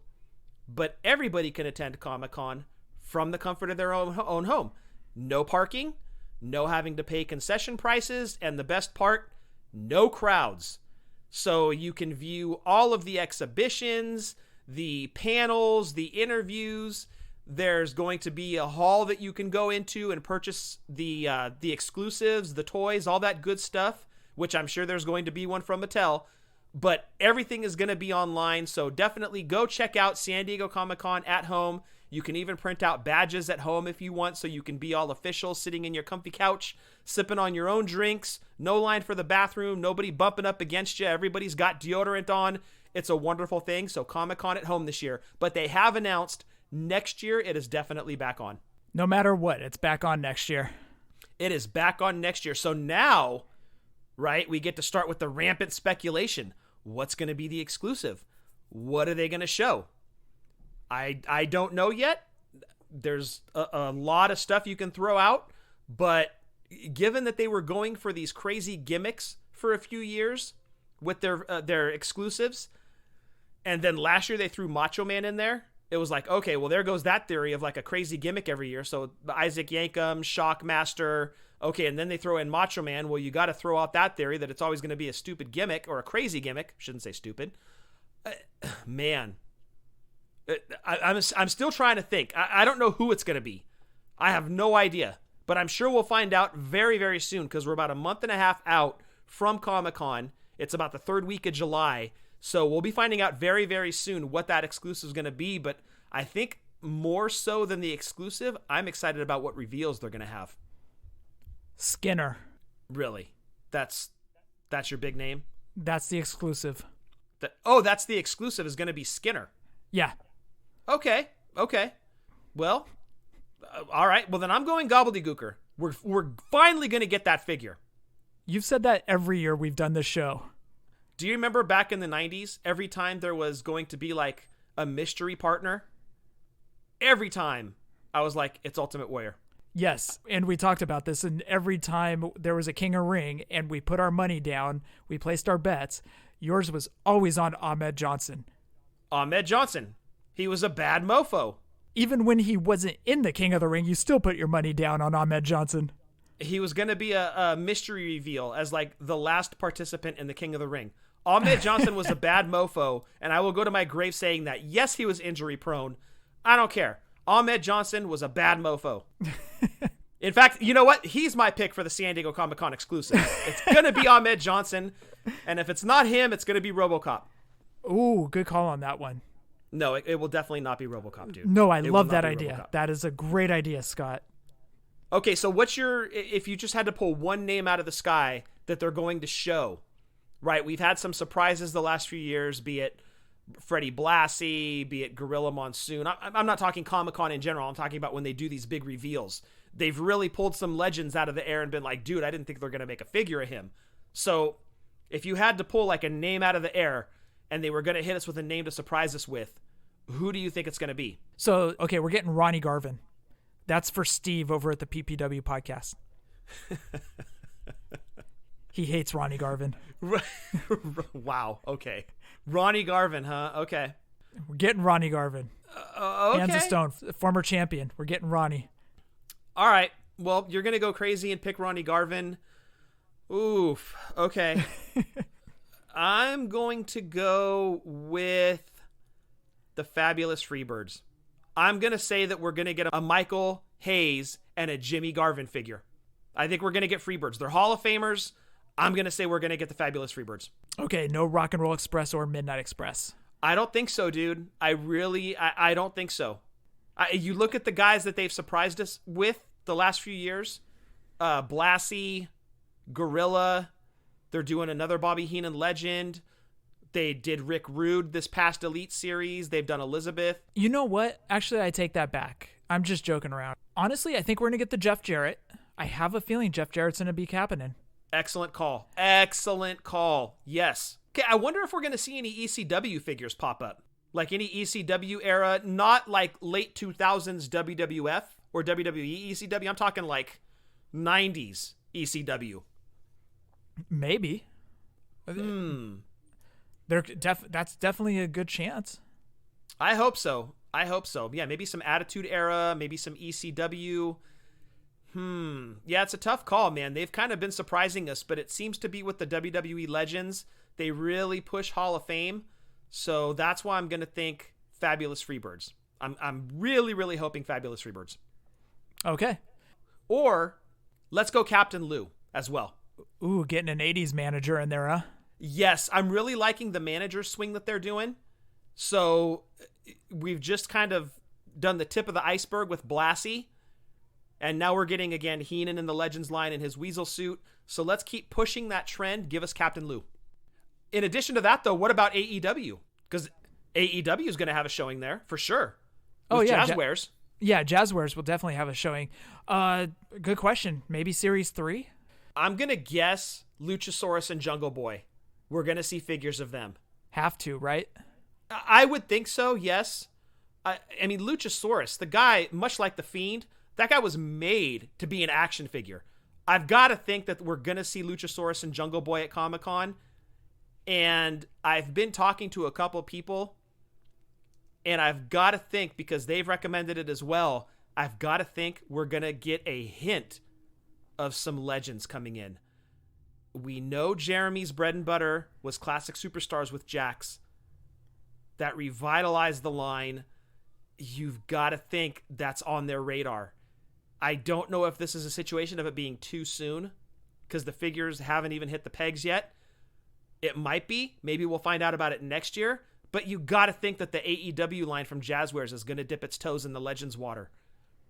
but everybody can attend Comic-Con from the comfort of their own home. No parking, no having to pay concession prices, and the best part, no crowds. So you can view all of the exhibitions, the panels, the interviews. There's going to be a hall that you can go into and purchase the exclusives, the toys, all that good stuff, which I'm sure there's going to be one from Mattel. But everything is going to be online, so definitely go check out San Diego Comic-Con at home. You can even print out badges at home if you want, so you can be all official, sitting in your comfy couch, sipping on your own drinks, no line for the bathroom, nobody bumping up against you, everybody's got deodorant on. It's a wonderful thing, so Comic-Con at home this year. But they have announced next year, it is definitely back on. No matter what, it's back on next year. It is back on next year. So now, right, we get to start with the rampant speculation. What's going to be the exclusive? What are they going to show? I don't know yet. There's a lot of stuff you can throw out, but given that they were going for these crazy gimmicks for a few years with their exclusives, and then last year they threw Macho Man in there, it was like, okay, well, there goes that theory of like a crazy gimmick every year. So Isaac Yankem, Shockmaster, okay, and then they throw in Macho Man. Well, you got to throw out that theory that it's always going to be a stupid gimmick or a crazy gimmick. Shouldn't say stupid. Man, I'm still trying to think. I don't know who it's going to be. I have no idea, but I'm sure we'll find out very, very soon because we're about a month and a half out from Comic-Con. It's about the third week of July. So we'll be finding out very, very soon what that exclusive is going to be. But I think more so than the exclusive, I'm excited about what reveals they're going to have. Skinner. Really? That's your big name? That's the exclusive. That's the exclusive is going to be Skinner. Yeah. Okay. Well, all right. Well, then I'm going gobbledygooker. We're finally going to get that figure. You've said that every year we've done this show. Do you remember back in the 90s, every time there was going to be like a mystery partner, every time I was like, it's Ultimate Warrior. Yes, and we talked about this, and every time there was a King of Ring and we put our money down, we placed our bets, yours was always on Ahmed Johnson. Ahmed Johnson. He was a bad mofo. Even when he wasn't in the King of the Ring, you still put your money down on Ahmed Johnson. He was going to be a mystery reveal as like the last participant in the King of the Ring. Ahmed Johnson was a bad mofo, and I will go to my grave saying that, yes, he was injury prone. I don't care. Ahmed Johnson was a bad mofo. In fact, you know what? He's my pick for the San Diego Comic-Con exclusive. It's going to be Ahmed Johnson, and if it's not him, it's going to be RoboCop. Ooh, good call on that one. No, it will definitely not be RoboCop, dude. No, I love that idea. RoboCop. That is a great idea, Scott. Okay, so if you just had to pull one name out of the sky that they're going to show, right? We've had some surprises the last few years, be it Freddie Blassie, be it Gorilla Monsoon. I'm not talking Comic-Con in general. I'm talking about when they do these big reveals. They've really pulled some legends out of the air and been like, dude, I didn't think they're going to make a figure of him. So if you had to pull like a name out of the air, and they were going to hit us with a name to surprise us with, who do you think it's going to be? So, okay, we're getting Ronnie Garvin. That's for Steve over at the PPW podcast. He hates Ronnie Garvin. Wow. Okay. Ronnie Garvin, huh? Okay. We're getting Ronnie Garvin. Okay. Hands of Stone, former champion. We're getting Ronnie. All right. Well, you're going to go crazy and pick Ronnie Garvin. Oof. Okay. I'm going to go with the Fabulous Freebirds. I'm going to say that we're going to get a Michael Hayes and a Jimmy Garvin figure. I think we're going to get Freebirds. They're Hall of Famers. I'm going to say we're going to get the Fabulous Freebirds. Okay, no Rock and Roll Express or Midnight Express. I don't think so, dude. I don't think so. You look at the guys that they've surprised us with the last few years. Blassie, Gorilla. They're doing another Bobby Heenan legend. They did Rick Rude this past Elite Series. They've done Elizabeth. You know what? Actually, I take that back. I'm just joking around. Honestly, I think we're going to get the Jeff Jarrett. I have a feeling Jeff Jarrett's going to be Kapanen. Excellent call. Excellent call. Yes. Okay, I wonder if we're going to see any ECW figures pop up. Like any ECW era, not like late 2000s WWF or WWE ECW. I'm talking like 90s ECW. Maybe. That's definitely a good chance. I hope so. Yeah, maybe some Attitude Era, maybe some ECW. Yeah, it's a tough call, man. They've kind of been surprising us, but it seems to be with the WWE Legends. They really push Hall of Fame. So that's why I'm going to think Fabulous Freebirds. I'm really, really hoping Fabulous Freebirds. Okay. Or let's go Captain Lou as well. Ooh, getting an 80s manager in there, huh? Yes, I'm really liking the manager swing that they're doing. So we've just kind of done the tip of the iceberg with Blassie. And now we're getting, again, Heenan in the Legends line in his Weasel suit. So let's keep pushing that trend. Give us Captain Lou. In addition to that, though, what about AEW? Because AEW is going to have a showing there, for sure. With Jazzwares. Jazzwares will definitely have a showing. Good question. Maybe Series 3? I'm going to guess Luchasaurus and Jungle Boy. We're going to see figures of them. Have to, right? I would think so, yes. I mean, Luchasaurus, the guy, much like The Fiend, that guy was made to be an action figure. I've got to think that we're going to see Luchasaurus and Jungle Boy at Comic-Con. And I've been talking to a couple people, and I've got to think, because they've recommended it as well, I've got to think we're going to get a hint of some legends coming in. We know Jeremy's bread and butter was Classic Superstars with Jax. That revitalized the line. You've got to think that's on their radar. I don't know if this is a situation of it being too soon, because the figures haven't even hit the pegs yet. It might be. Maybe we'll find out about it next year. But you got to think that the AEW line from Jazzwares is going to dip its toes in the Legends water,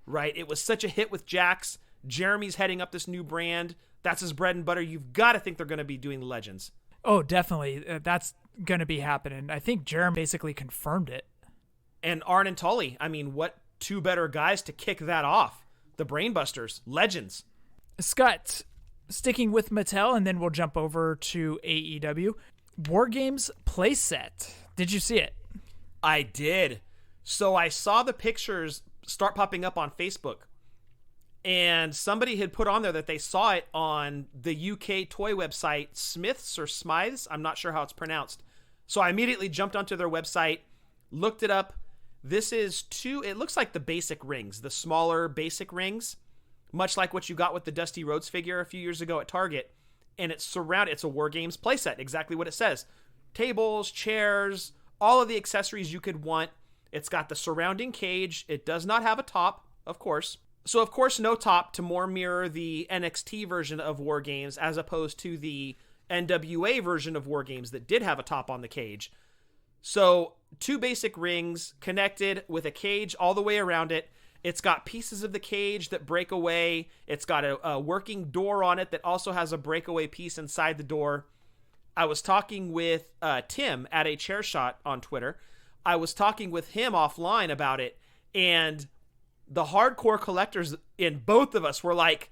right? It was such a hit with Jax. Jeremy's heading up this new brand. That's his bread and butter. You've got to think they're going to be doing the Legends. Oh, definitely. That's going to be happening. I think Jeremy basically confirmed it. And Arn and Tully. I mean, what two better guys to kick that off? The Brainbusters. Legends. Scott, sticking with Mattel, and then we'll jump over to AEW. Wargames playset. Did you see it? I did. So I saw the pictures start popping up on Facebook. And somebody had put on there that they saw it on the UK toy website, Smiths or Smythes. I'm not sure how it's pronounced. So I immediately jumped onto their website, looked it up. This is it looks like the basic rings, the smaller basic rings, much like what you got with the Dusty Rhodes figure a few years ago at Target. And it's a Wargames playset, exactly what it says. Tables, chairs, all of the accessories you could want. It's got the surrounding cage. It does not have a top, of course. So, of course, no top to more mirror the NXT version of Wargames as opposed to the NWA version of Wargames that did have a top on the cage. So, two basic rings connected with a cage all the way around it. It's got pieces of the cage that break away. It's got a working door on it that also has a breakaway piece inside the door. I was talking with Tim at a chair shot on Twitter. I was talking with him offline about it, and the hardcore collectors in both of us were like,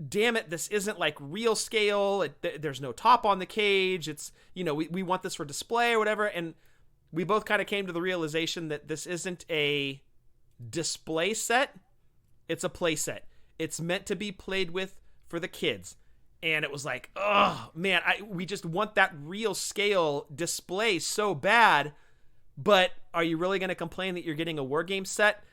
damn it, this isn't like real scale. There's no top on the cage. It's, we want this for display or whatever. And we both kind of came to the realization that this isn't a display set. It's a play set. It's meant to be played with for the kids. And it was like, oh man, we just want that real scale display so bad. But are you really going to complain that you're getting a war game set?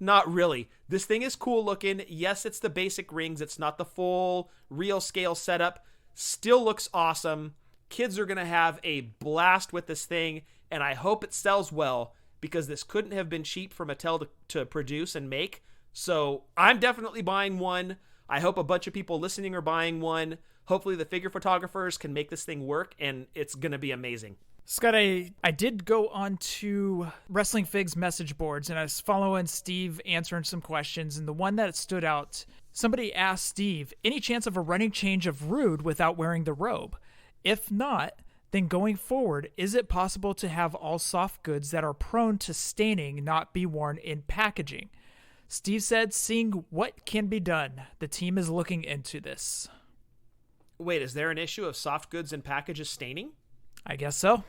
Not really. This thing is cool looking. Yes, it's the basic rings. It's not the full real scale setup. Still looks awesome. Kids are going to have a blast with this thing. And I hope it sells well, because this couldn't have been cheap for Mattel to produce and make. So I'm definitely buying one. I hope a bunch of people listening are buying one. Hopefully the figure photographers can make this thing work, and it's going to be amazing. Scott, I did go on to Wrestling Figs message boards, and I was following Steve answering some questions, and the one that stood out, somebody asked Steve, any chance of a running change of Rude without wearing the robe? If not, then going forward, is it possible to have all soft goods that are prone to staining not be worn in packaging? Steve said, seeing what can be done. The team is looking into this. Wait, is there an issue of soft goods and packages staining? I guess so.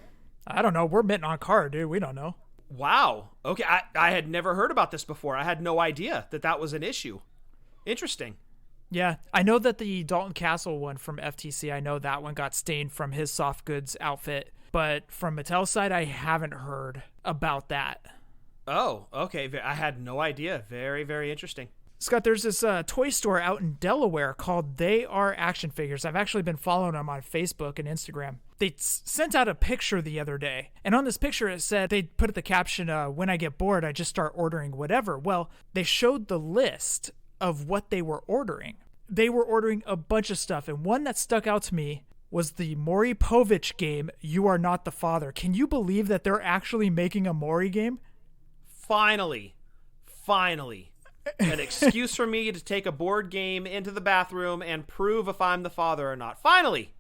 I don't know. We're mitting on card, dude. We don't know. Wow. Okay, I had never heard about this before. I had no idea that was an issue. Interesting. Yeah, I know that the Dalton Castle one from FTC, I know that one got stained from his soft goods outfit. But from Mattel's side, I haven't heard about that. Oh, okay. I had no idea. Very, very interesting. Scott, there's this toy store out in Delaware called They Are Action Figures. I've actually been following them on Facebook and Instagram. They sent out a picture the other day, and on this picture it said, they put the caption, when I get bored, I just start ordering whatever. Well, they showed the list of what they were ordering. They were ordering a bunch of stuff, and one that stuck out to me was the Maury Povich game, You Are Not the Father. Can you believe that they're actually making a Maury game? Finally. An excuse for me to take a board game into the bathroom and prove if I'm the father or not. Finally.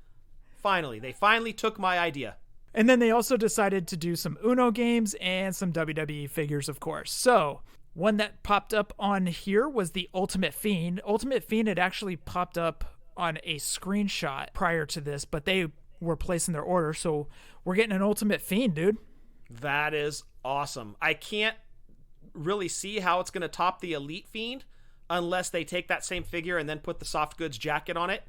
They finally took my idea. And then they also decided to do some Uno games and some WWE figures, of course. So, one that popped up on here was the Ultimate Fiend. Ultimate Fiend had actually popped up on a screenshot prior to this, but they were placing their order, so we're getting an Ultimate Fiend, dude. That is awesome. I can't really see how it's going to top the Elite Fiend unless they take that same figure and then put the soft goods jacket on it,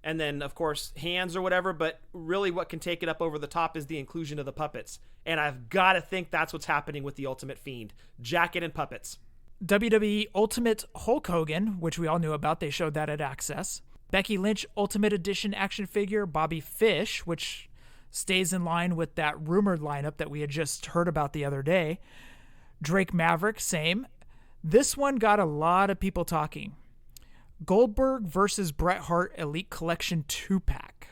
and then of course hands or whatever. But really what can take it up over the top is the inclusion of the puppets, and I've got to think that's what's happening with the Ultimate Fiend, jacket and puppets. WWE Ultimate Hulk Hogan, which we all knew about, they showed that at Access. Becky Lynch Ultimate Edition action figure, Bobby Fish, which stays in line with that rumored lineup that we had just heard about the other day. Drake Maverick, same. This one got a lot of people talking. Goldberg versus Bret Hart Elite Collection 2-pack.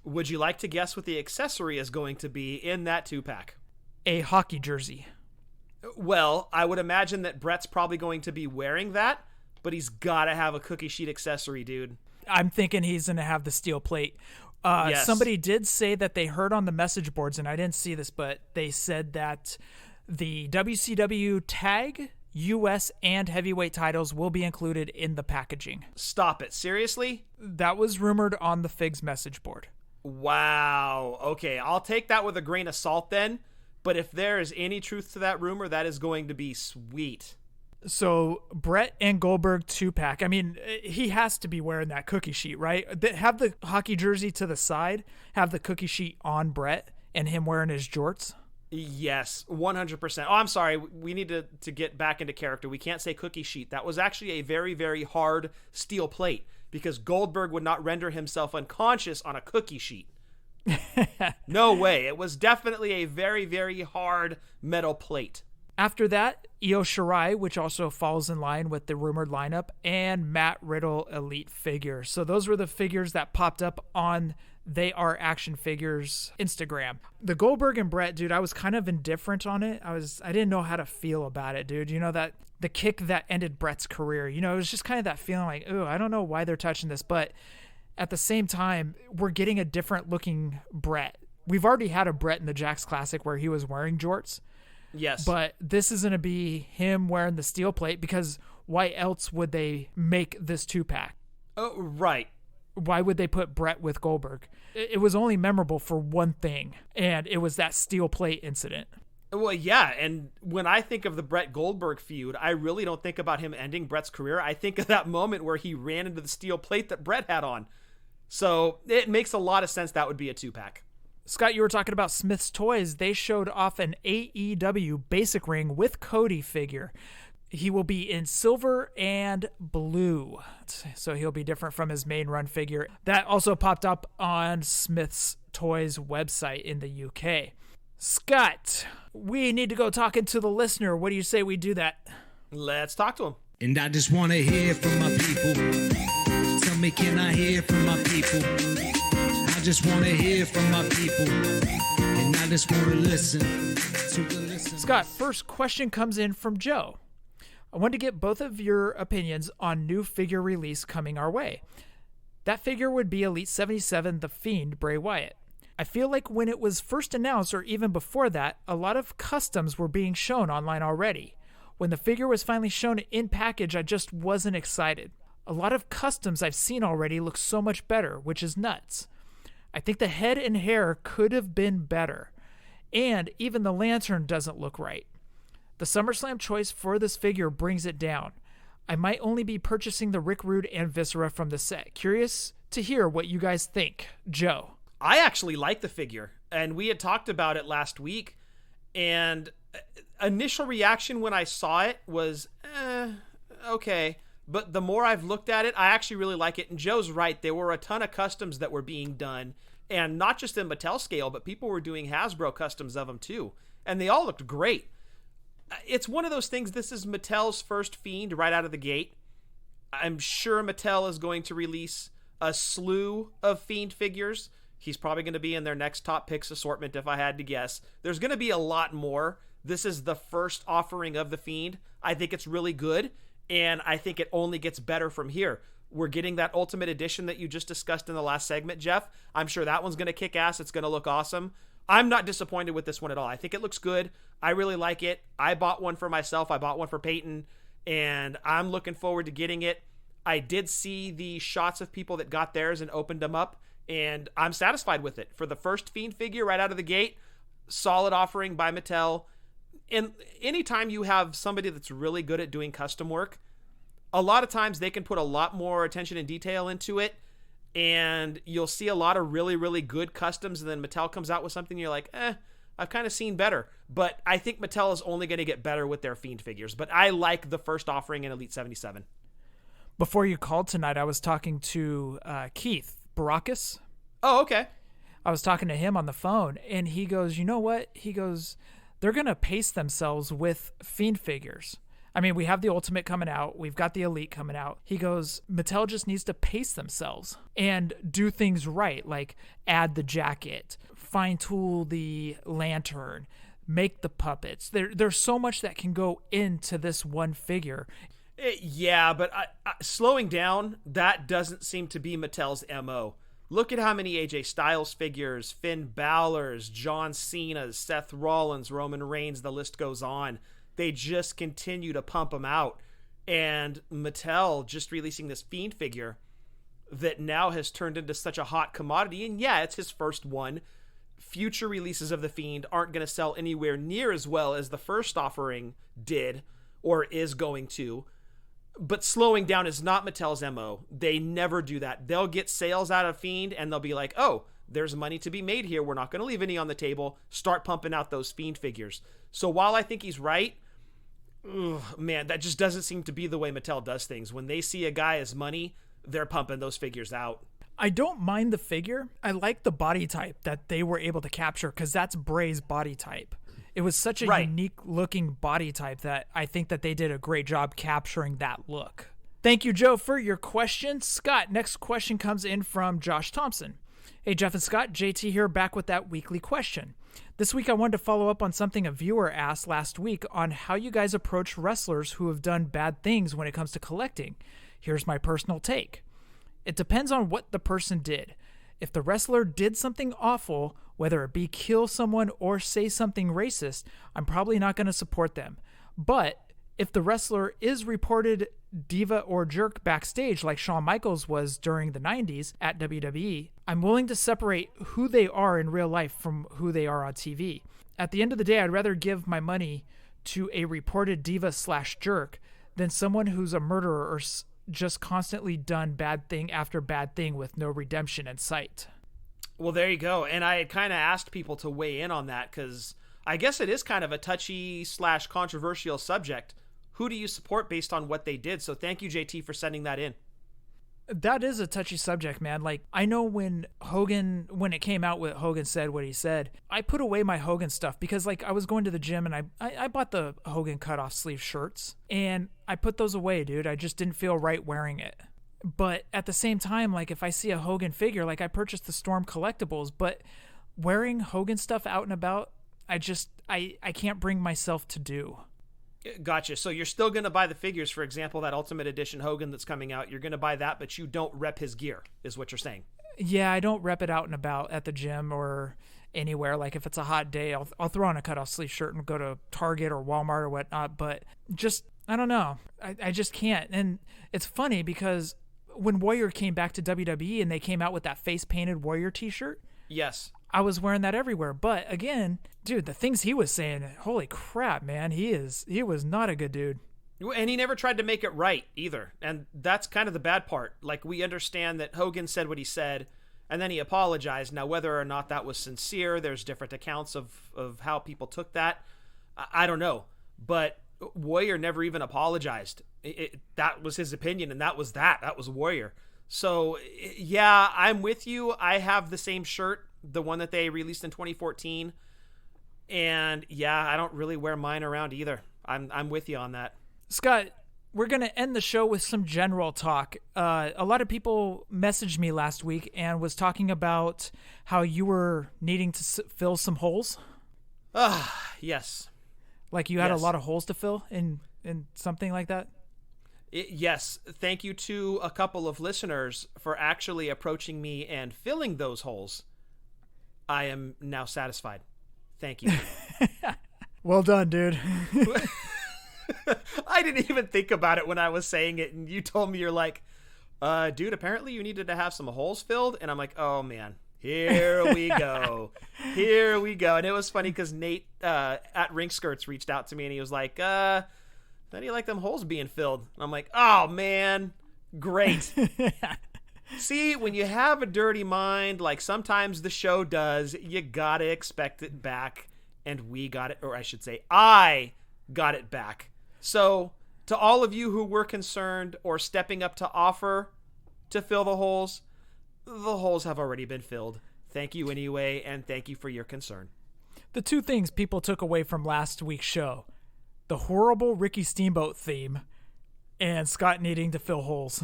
Would you like to guess what the accessory is going to be in that 2-pack? A hockey jersey. Well, I would imagine that Bret's probably going to be wearing that, but he's got to have a cookie sheet accessory, dude. I'm thinking he's going to have the steel plate. Yes. Somebody did say that they heard on the message boards, and I didn't see this, but they said that the WCW tag, US, and heavyweight titles will be included in the packaging. Stop it. Seriously? That was rumored on the Figs message board. Wow. Okay, I'll take that with a grain of salt then, but if there is any truth to that rumor, that is going to be sweet. So, Bret and Goldberg 2-pack. I mean, he has to be wearing that cookie sheet, right? Have the hockey jersey to the side, have the cookie sheet on Bret, and him wearing his jorts. Yes, 100%. Oh, I'm sorry. We need to get back into character. We can't say cookie sheet. That was actually a very, very hard steel plate because Goldberg would not render himself unconscious on a cookie sheet. No way. It was definitely a very, very hard metal plate. After that, Io Shirai, which also falls in line with the rumored lineup, and Matt Riddle Elite figure. So those were the figures that popped up on They Are Action Figures Instagram. The Goldberg and Bret, dude, I was kind of indifferent on it. I didn't know how to feel about it, dude. You know, that the kick that ended Bret's career, you know, it was just kind of that feeling like, oh, I don't know why they're touching this. But at the same time, we're getting a different looking Bret. We've already had a Bret in the Jax Classic where he was wearing jorts. Yes. But this is going to be him wearing the steel plate because why else would they make this 2-pack? Oh, right. Why would they put Brett with Goldberg? It was only memorable for one thing, and it was that steel plate incident. Well, yeah, and when I think of the Brett Goldberg feud, I really don't think about him ending Brett's career. I think of that moment where he ran into the steel plate that Brett had on. So it makes a lot of sense that would be a 2-pack. Scott, you were talking about Smith's Toys. They showed off an AEW Basic Ring with Cody figure. He will be in silver and blue, so he'll be different from his main run figure. That also popped up on Smith's Toys website in the UK. Scott, we need to go talking to the listener. What do you say we do that? Let's talk to him. And I just want to hear from my people. Tell me, can I hear from my people? I just want to hear from my people. And I just want to listen to the listener. Scott, first question comes in from Joe. I want to get both of your opinions on new figure release coming our way. That figure would be Elite 77, The Fiend, Bray Wyatt. I feel like when it was first announced, or even before that, a lot of customs were being shown online already. When the figure was finally shown in package, I just wasn't excited. A lot of customs I've seen already look so much better, which is nuts. I think the head and hair could have been better. And even the lantern doesn't look right. The SummerSlam choice for this figure brings it down. I might only be purchasing the Rick Rude and Viscera from the set. Curious to hear what you guys think. Joe. I actually like the figure, and we had talked about it last week, and initial reaction when I saw it was, okay. But the more I've looked at it, I actually really like it. And Joe's right. There were a ton of customs that were being done, and not just in Mattel scale, but people were doing Hasbro customs of them too. And they all looked great. It's one of those things. This is Mattel's first Fiend right out of the gate. I'm sure Mattel is going to release a slew of Fiend figures. He's probably going to be in their next top picks assortment, if I had to guess. There's going to be a lot more. This is the first offering of the Fiend. I think it's really good, and I think it only gets better from here. We're getting that Ultimate Edition that you just discussed in the last segment, Jeff. I'm sure that one's going to kick ass. It's going to look awesome. I'm not disappointed with this one at all. I think it looks good. I really like it. I bought one for myself. I bought one for Peyton, and I'm looking forward to getting it. I did see the shots of people that got theirs and opened them up, and I'm satisfied with it. For the first Fiend figure right out of the gate, solid offering by Mattel. And anytime you have somebody that's really good at doing custom work, a lot of times they can put a lot more attention and detail into it, and you'll see a lot of really, really good customs, and then Mattel comes out with something you're like, I've kind of seen better. But I think Mattel is only going to get better with their Fiend figures. But I like the first offering in Elite 77. Before you called tonight, I was talking to Keith Baracus. Oh, okay. I was talking to him on the phone, and he goes, you know what? He goes, they're going to pace themselves with Fiend figures. I mean, we have the Ultimate coming out. We've got the Elite coming out. He goes, Mattel just needs to pace themselves and do things right, like add the jacket, fine-tool the lantern, make the puppets. There's so much that can go into this one figure. Yeah, but slowing down, that doesn't seem to be Mattel's MO. Look at how many AJ Styles figures, Finn Balor's, John Cena's, Seth Rollins, Roman Reigns, the list goes on. They just continue to pump them out. And Mattel just releasing this Fiend figure that now has turned into such a hot commodity. And yeah, it's his first one. Future releases of the Fiend aren't going to sell anywhere near as well as the first offering did or is going to. But slowing down is not Mattel's MO. They never do that. They'll get sales out of Fiend and they'll be like, oh, there's money to be made here. We're not going to leave any on the table. Start pumping out those Fiend figures. So while I think he's right, man, that just doesn't seem to be the way Mattel does things. When they see a guy as money, they're pumping those figures out. I don't mind the figure. I like the body type that they were able to capture because that's Bray's body type. It was such a unique looking body type that I think that they did a great job capturing that look. Thank you, Joe, for your question. Scott, next question comes in from Josh Thompson. Hey, Jeff and Scott, JT here, back with that weekly question. This week I wanted to follow up on something a viewer asked last week on how you guys approach wrestlers who have done bad things when it comes to collecting. Here's my personal take. It depends on what the person did. If the wrestler did something awful, whether it be kill someone or say something racist, I'm probably not going to support them. But if the wrestler is reported diva or jerk backstage like Shawn Michaels was during the 90s at WWE, I'm willing to separate who they are in real life from who they are on TV. At the end of the day, I'd rather give my money to a reported diva/jerk than someone who's a murderer or just constantly done bad thing after bad thing with no redemption in sight. Well, there you go. And I had kind of asked people to weigh in on that because I guess it is kind of a touchy/controversial subject. Who do you support based on what they did? So thank you, JT, for sending that in. That is a touchy subject, man. Like, I know when it came out with Hogan said what he said, I put away my Hogan stuff because, like, I was going to the gym and I bought the Hogan cutoff sleeve shirts and I put those away, dude. I just didn't feel right wearing it. But at the same time, like, if I see a Hogan figure, like, I purchased the Storm collectibles, but wearing Hogan stuff out and about, I can't bring myself to do. Gotcha. So you're still going to buy the figures, for example, that Ultimate Edition Hogan that's coming out. You're going to buy that, but you don't rep his gear, is what you're saying. Yeah, I don't rep it out and about at the gym or anywhere. Like, if it's a hot day, I'll throw on a cutoff sleeve shirt and go to Target or Walmart or whatnot. But just, I don't know. I just can't. And it's funny because when Warrior came back to WWE and they came out with that face-painted Warrior t-shirt. Yes. I was wearing that everywhere. But again, dude, the things he was saying, holy crap, man, he was not a good dude. And he never tried to make it right either. And that's kind of the bad part. Like, we understand that Hogan said what he said, and then he apologized. Now, whether or not that was sincere, there's different accounts of how people took that. I don't know. But Warrior never even apologized. That was his opinion, and that was that. That was Warrior. So, yeah, I'm with you. I have the same shirt, the one that they released in 2014. And yeah, I don't really wear mine around either. I'm with you on that. Scott, we're going to end the show with some general talk. A lot of people messaged me last week and was talking about how you were needing to fill some holes. Yes. Like you had a lot of holes to fill in something like that? Yes. Thank you to a couple of listeners for actually approaching me and filling those holes. I am now satisfied. Thank you. Well done, dude. I didn't even think about it when I was saying it, and you told me, you're like, dude, apparently you needed to have some holes filled, and I'm like, oh, man, here we go. Here we go. And it was funny because Nate at Rink Skirts reached out to me, and he was like, how do you like them holes being filled? And I'm like, oh, man, great. See, when you have a dirty mind, like sometimes the show does, you gotta expect it back. And we got it, or I should say, I got it back. So, to all of you who were concerned or stepping up to offer to fill the holes have already been filled. Thank you anyway, and thank you for your concern. The two things people took away from last week's show: the horrible Ricky Steamboat theme and Scott needing to fill holes.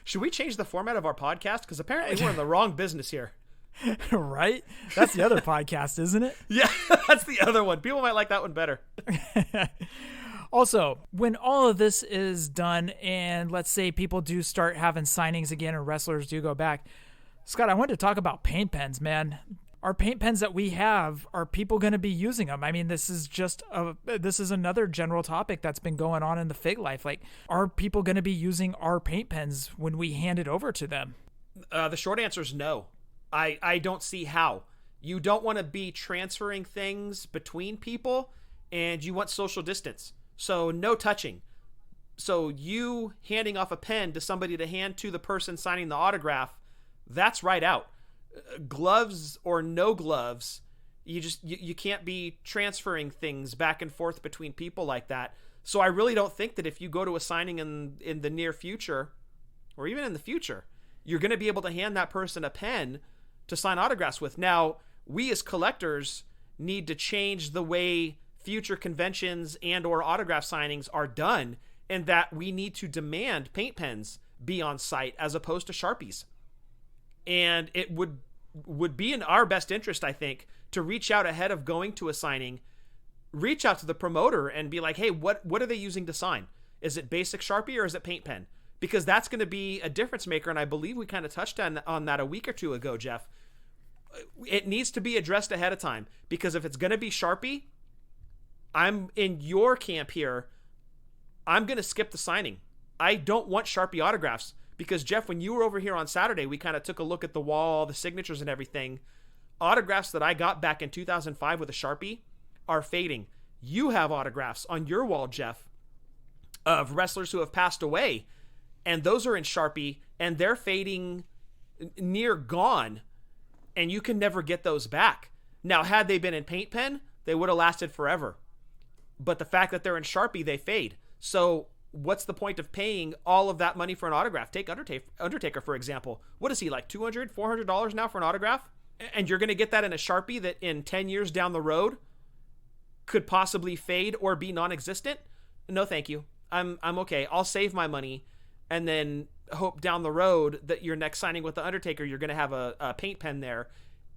Should we change the format of our podcast? Because apparently we're in the wrong business here. Right? That's the other podcast, isn't it? Yeah, that's the other one. People might like that one better. Also, when all of this is done and let's say people do start having signings again and wrestlers do go back, Scott, I wanted to talk about paint pens, man. Our paint pens that we have, are people going to be using them? I mean, this is another general topic that's been going on in the fig life. Like, are people going to be using our paint pens when we hand it over to them? The short answer is no. I don't see how. You don't want to be transferring things between people, and you want social distance. So no touching. So you handing off a pen to somebody to hand to the person signing the autograph, that's right out. Gloves or no gloves, you can't be transferring things back and forth between people like that. So I really don't think that if you go to a signing in the near future, or even in the future, you're going to be able to hand that person a pen to sign autographs with. Now, we as collectors need to change the way future conventions and or autograph signings are done, and that we need to demand paint pens be on site as opposed to Sharpies. And it would be in our best interest, I think, to reach out ahead of going to a signing, reach out to the promoter and be like, hey, what are they using to sign? Is it basic Sharpie or is it paint pen? Because that's going to be a difference maker, and I believe we kind of touched on that a week or two ago, Jeff. It needs to be addressed ahead of time, because if it's going to be Sharpie, I'm in your camp here. I'm going to skip the signing. I don't want Sharpie autographs because, Jeff, when you were over here on Saturday, we kind of took a look at the wall, the signatures and everything. Autographs that I got back in 2005 with a Sharpie are fading. You have autographs on your wall, Jeff, of wrestlers who have passed away, and those are in Sharpie, and they're fading near gone, and you can never get those back. Now, had they been in paint pen, they would have lasted forever. But the fact that they're in Sharpie, they fade. So what's the point of paying all of that money for an autograph? Take Undertaker, for example. What is he, like $200, $400 now for an autograph? And you're going to get that in a Sharpie that in 10 years down the road could possibly fade or be non-existent? No, thank you. I'm okay. I'll save my money and then hope down the road that your next signing with the Undertaker, you're going to have a paint pen there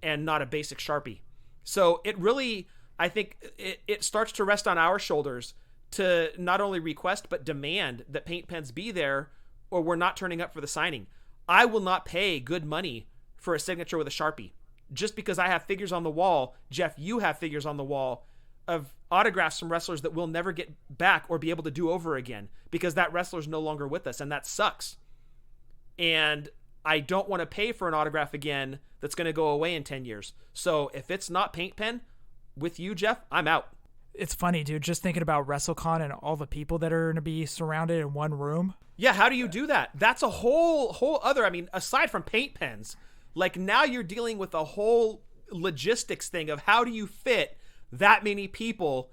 and not a basic Sharpie. So it really, I think it starts to rest on our shoulders to not only request but demand that paint pens be there, or we're not turning up for the signing. I will not pay good money for a signature with a Sharpie just because I have figures on the wall. Jeff, you have figures on the wall of autographs from wrestlers that we'll never get back or be able to do over again because that wrestler's no longer with us, and that sucks. And I don't want to pay for an autograph again that's going to go away in 10 years. So if it's not paint pen with you, Jeff, I'm out. It's funny, dude, just thinking about WrestleCon and all the people that are going to be surrounded in one room. Yeah, how do you do that? That's a whole other, I mean, aside from paint pens, like now you're dealing with a whole logistics thing of how do you fit that many people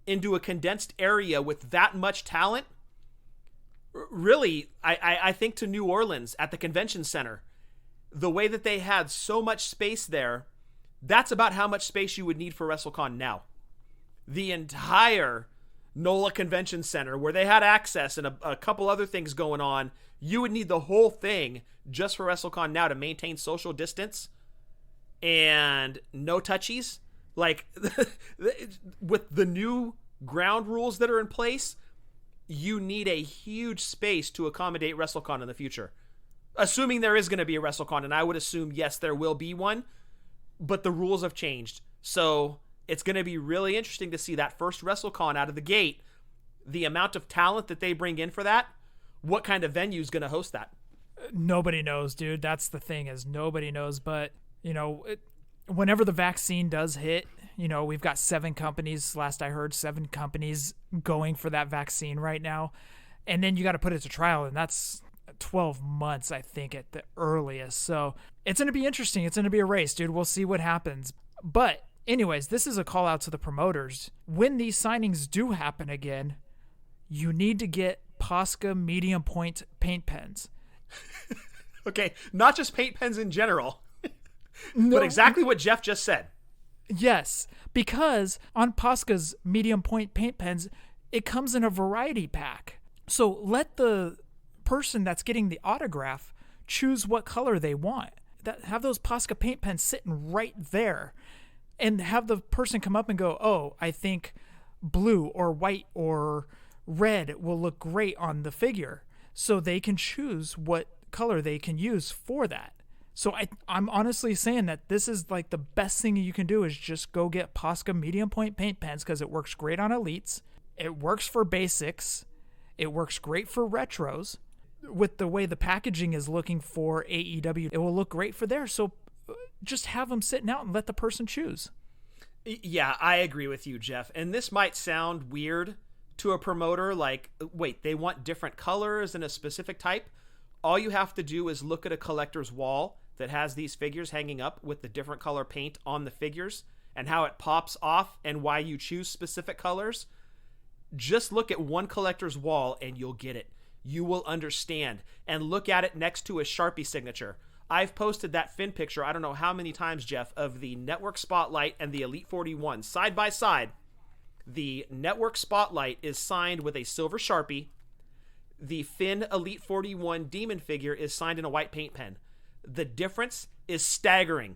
into a condensed area with that much talent? Really, I think to New Orleans at the convention center, the way that they had so much space there, that's about how much space you would need for WrestleCon now. The entire NOLA Convention Center, where they had access and a couple other things going on, you would need the whole thing just for WrestleCon now to maintain social distance and no touchies. Like, with the new ground rules that are in place, you need a huge space to accommodate WrestleCon in the future. Assuming there is going to be a WrestleCon, and I would assume, yes, there will be one, but the rules have changed. So it's going to be really interesting to see that first WrestleCon out of the gate, the amount of talent that they bring in for that, what kind of venue is going to host that. Nobody knows, dude. That's the thing, is nobody knows. But, you know, whenever the vaccine does hit, you know, we've got 7 companies, last I heard, 7 companies going for that vaccine right now. And then you got to put it to trial, and that's 12 months, I think, at the earliest. So it's going to be interesting. It's going to be a race, dude. We'll see what happens. But anyways, this is a call out to the promoters. When these signings do happen again, you need to get Posca medium point paint pens. Okay, not just paint pens in general, but exactly what Jeff just said. Yes, because on Posca's medium point paint pens, it comes in a variety pack. So let the person that's getting the autograph choose what color they want. Have those Posca paint pens sitting right there, and have the person come up and go, oh, I think blue or white or red will look great on the figure. So they can choose what color they can use for that. So I'm honestly saying that this is like the best thing you can do is just go get Posca medium point paint pens, because it works great on elites. It works for basics. It works great for retros. With the way the packaging is looking for AEW, it will look great for there. So just have them sitting out and let the person choose. Yeah, I agree with you, Jeff. And this might sound weird to a promoter, like, wait, they want different colors and a specific type? All you have to do is look at a collector's wall that has these figures hanging up with the different color paint on the figures and how it pops off and why you choose specific colors. Just look at one collector's wall and you'll get it. You will understand. And look at it next to a Sharpie signature. I've posted that Finn picture, I don't know how many times, Jeff, of the Network Spotlight and the Elite 41 side by side. The Network Spotlight is signed with a silver Sharpie. The Finn Elite 41 Demon figure is signed in a white paint pen. The difference is staggering.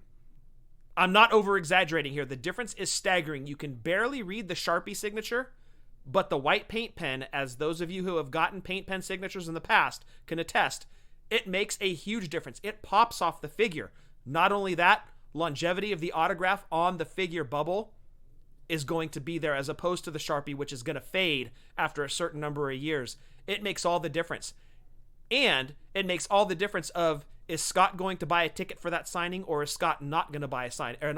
I'm not over-exaggerating here. The difference is staggering. You can barely read the Sharpie signature, but the white paint pen, as those of you who have gotten paint pen signatures in the past can attest, it makes a huge difference. It pops off the figure. Not only that, longevity of the autograph on the figure bubble is going to be there as opposed to the Sharpie, which is going to fade after a certain number of years. It makes all the difference. And it makes all the difference of, is Scott going to buy a ticket for that signing, or is Scott not going to buy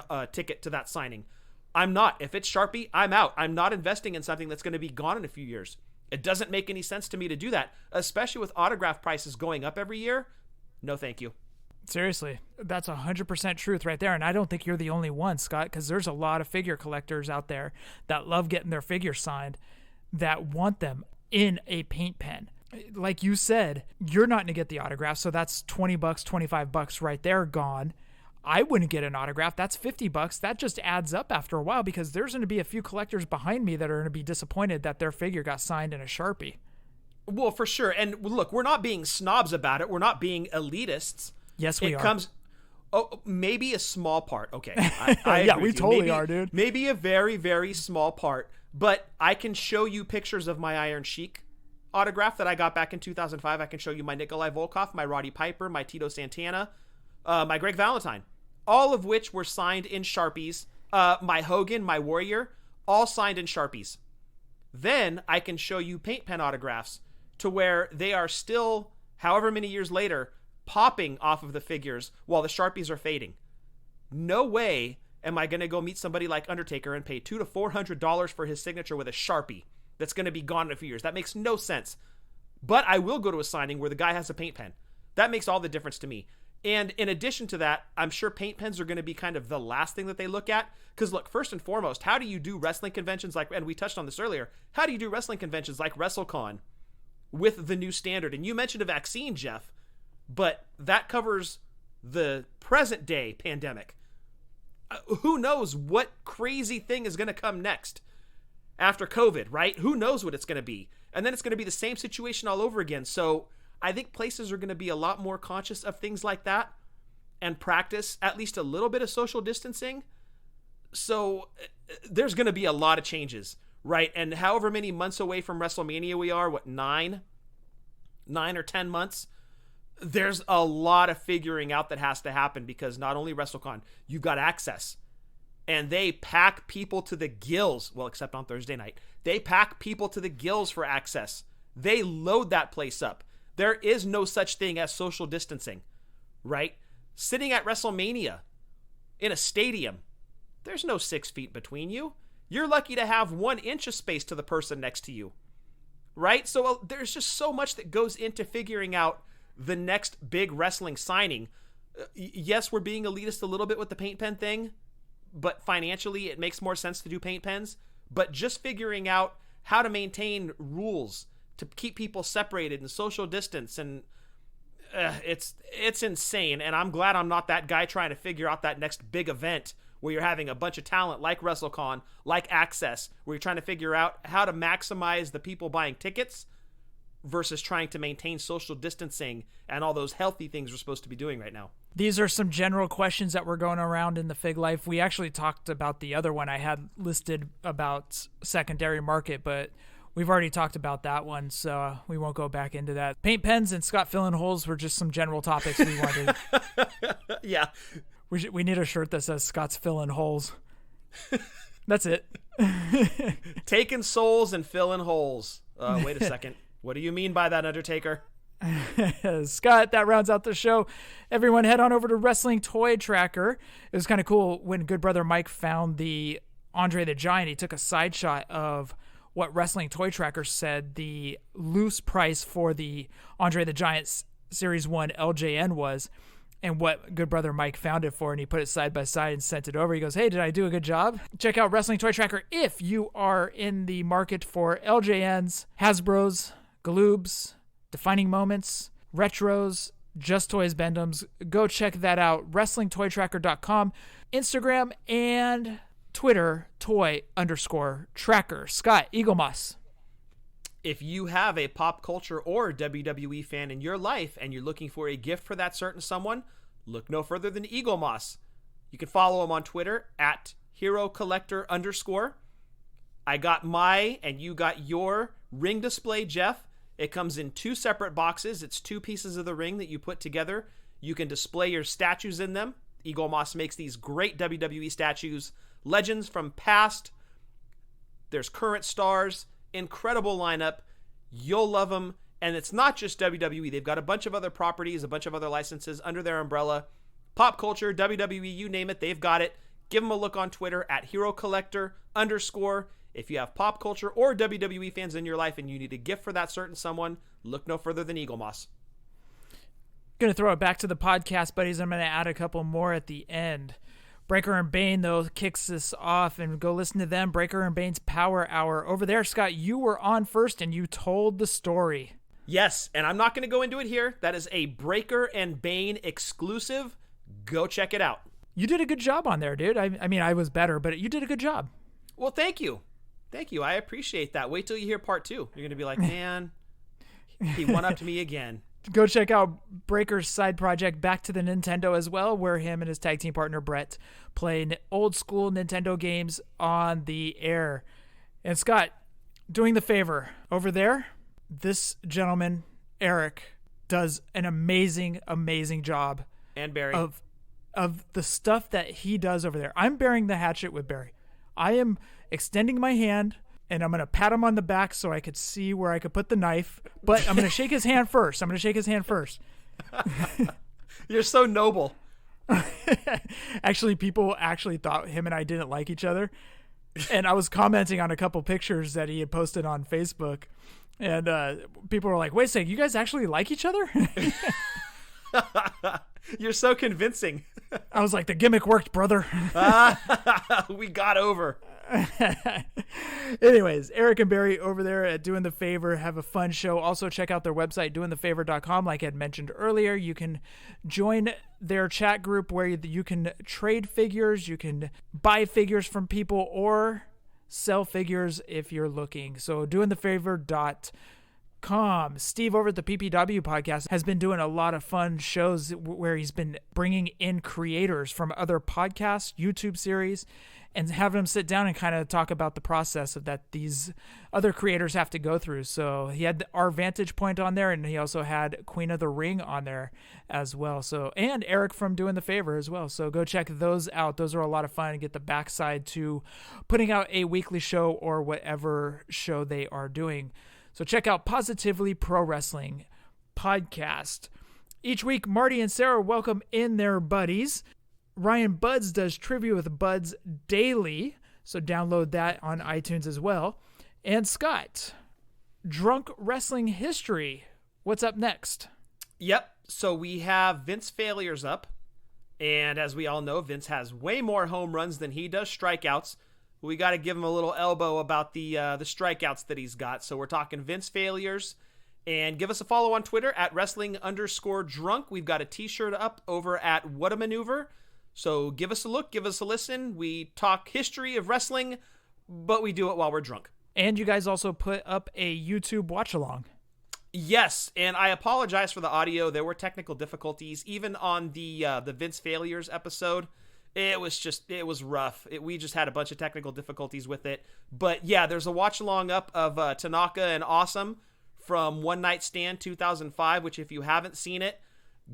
a ticket to that signing? I'm not. If it's Sharpie, I'm out. I'm not investing in something that's going to be gone in a few years. It doesn't make any sense to me to do that, especially with autograph prices going up every year. No, thank you. Seriously, that's 100% truth right there. And I don't think you're the only one, Scott, because there's a lot of figure collectors out there that love getting their figures signed that want them in a paint pen. Like you said, you're not going to get the autograph, so that's $20, $25 right there gone. I wouldn't get an autograph. That's $50. That just adds up after a while, because there's going to be a few collectors behind me that are going to be disappointed that their figure got signed in a Sharpie. Well, for sure. And look, we're not being snobs about it. We're not being elitists. Yes, we are. Maybe a small part. Okay. I yeah, we totally are, dude. Maybe a very, very small part. But I can show you pictures of my Iron Sheik autograph that I got back in 2005. I can show you my Nikolai Volkov, my Roddy Piper, my Tito Santana, my Greg Valentine, all of which were signed in Sharpies. My Hogan, my Warrior, all signed in Sharpies. Then I can show you paint pen autographs to where they are still, however many years later, popping off of the figures while the Sharpies are fading. No way am I going to go meet somebody like Undertaker and pay $200 to $400 for his signature with a Sharpie that's going to be gone in a few years. That makes no sense. But I will go to a signing where the guy has a paint pen. That makes all the difference to me. And in addition to that, I'm sure paint pens are going to be kind of the last thing that they look at. Because look, first and foremost, how do you do wrestling conventions like, and we touched on this earlier, how do you do wrestling conventions like WrestleCon with the new standard? And you mentioned a vaccine, Jeff, but that covers the present day pandemic. Who knows what crazy thing is going to come next after COVID, right? Who knows what it's going to be? And then it's going to be the same situation all over again. So I think places are going to be a lot more conscious of things like that and practice at least a little bit of social distancing. So there's going to be a lot of changes, right? And however many months away from WrestleMania we are, 9 or 10 months, there's a lot of figuring out that has to happen, because not only WrestleCon, you've got Access, and they pack people to the gills. Well, except on Thursday night, they pack people to the gills for Access. They load that place up. There is no such thing as social distancing, right? Sitting at WrestleMania in a stadium, there's no 6 feet between you. You're lucky to have 1 inch of space to the person next to you, right? So there's just so much that goes into figuring out the next big wrestling signing. Yes, we're being elitist a little bit with the paint pen thing, but financially it makes more sense to do paint pens. But just figuring out how to maintain rules to keep people separated and social distance, and it's insane. And I'm glad I'm not that guy trying to figure out that next big event where you're having a bunch of talent like WrestleCon, like Access, where you're trying to figure out how to maximize the people buying tickets versus trying to maintain social distancing and all those healthy things we're supposed to be doing right now. These are some general questions that were going around in the Fig Life. We actually talked about the other one I had listed about secondary market, but we've already talked about that one, so we won't go back into that. Paint pens and Scott filling holes were just some general topics we wanted. Yeah. We need a shirt that says Scott's filling holes. That's it. Taking souls and filling holes. Wait a second. What do you mean by that, Undertaker? Scott, that rounds out the show. Everyone head on over to Wrestling Toy Tracker. It was kind of cool when Good Brother Mike found the Andre the Giant. He took a side shot of what Wrestling Toy Tracker said the loose price for the Andre the Giant Series 1 LJN was, and what Good Brother Mike found it for, and he put it side by side and sent it over. He goes, hey, did I do a good job? Check out Wrestling Toy Tracker if you are in the market for LJNs, Hasbros, Galoobs, Defining Moments, Retros, Just Toys Bendums. Go check that out. WrestlingToyTracker.com, Instagram, and Twitter, toy_tracker. Scott, Eagle Moss. If you have a pop culture or WWE fan in your life and you're looking for a gift for that certain someone, look no further than Eagle Moss. You can follow him on Twitter at HeroCollector_. I got my and you got your ring display, Jeff. It comes in 2 separate boxes. It's 2 pieces of the ring that you put together. You can display your statues in them. Eagle Moss makes these great WWE statues, legends from past, There's current stars, incredible lineup. You'll love them. And it's not just WWE. They've got a bunch of other properties, a bunch of other licenses under their umbrella. Pop culture, WWE, you name it, they've got it. Give them a look on Twitter at HeroCollector_. If you have pop culture or WWE fans in your life and you need a gift for that certain someone, look no further than Eagle Moss. Going to throw it back to the podcast buddies. I'm going to add a couple more at the end. Breaker and Bane, though, kicks this off, and go listen to them. Breaker and Bane's Power Hour. Over there, Scott, you were on first, and you told the story. Yes, and I'm not going to go into it here. That is a Breaker and Bane exclusive. Go check it out. You did a good job on there, dude. I mean, I was better, but you did a good job. Well, thank you. Thank you. I appreciate that. Wait till you hear part 2. You're going to be like, man, he won up to me again. Go check out Breaker's side project, Back to the Nintendo, as well, where him and his tag team partner, Brett, play old school Nintendo games on the air. And Scott, doing the favor, over there, this gentleman, Eric, does an amazing, amazing job. And Barry. Of the stuff that he does over there. I'm bearing the hatchet with Barry. I am extending my hand, and I'm going to pat him on the back so I could see where I could put the knife. But I'm going to shake his hand first. You're so noble. Actually, people actually thought him and I didn't like each other. And I was commenting on a couple pictures that he had posted on Facebook. And people were like, wait a second, you guys actually like each other? You're so convincing. I was like, the gimmick worked, brother. We got over. Anyways, Eric and Barry over there at Doing the Favor have a fun show. Also, check out their website, doingthefavor.com. Like I had mentioned earlier, you can join their chat group where you can trade figures, you can buy figures from people, or sell figures if you're looking. So, doingthefavor.com. Steve over at the PPW podcast has been doing a lot of fun shows where he's been bringing in creators from other podcasts, YouTube series, and having them sit down and kind of talk about the process of that these other creators have to go through. So he had our Vantage Point on there, and he also had Queen of the Ring on there as well. So, and Eric from Doing the Favor as well. So go check those out. Those are a lot of fun, and get the backside to putting out a weekly show or whatever show they are doing. So check out Positively Pro Wrestling podcast. Each week, Marty and Sarah welcome in their buddies. Ryan Buds does trivia with Buds daily, so download that on iTunes as well. And Scott, Drunk Wrestling History. What's up next? Yep, so we have Vince Failures up. And as we all know, Vince has way more home runs than he does strikeouts. We got to give him a little elbow about the strikeouts that he's got. So we're talking Vince Failures. And give us a follow on Twitter at wrestling_drunk. We've got a t-shirt up over at What a Maneuver. So give us a look, give us a listen. We talk history of wrestling, but we do it while we're drunk. And you guys also put up a YouTube watch along. Yes, and I apologize for the audio. There were technical difficulties. Even on the Vince Failures episode, it was rough. We just had a bunch of technical difficulties with it. But yeah, there's a watch along up of Tanaka and Awesome from One Night Stand 2005, which if you haven't seen it,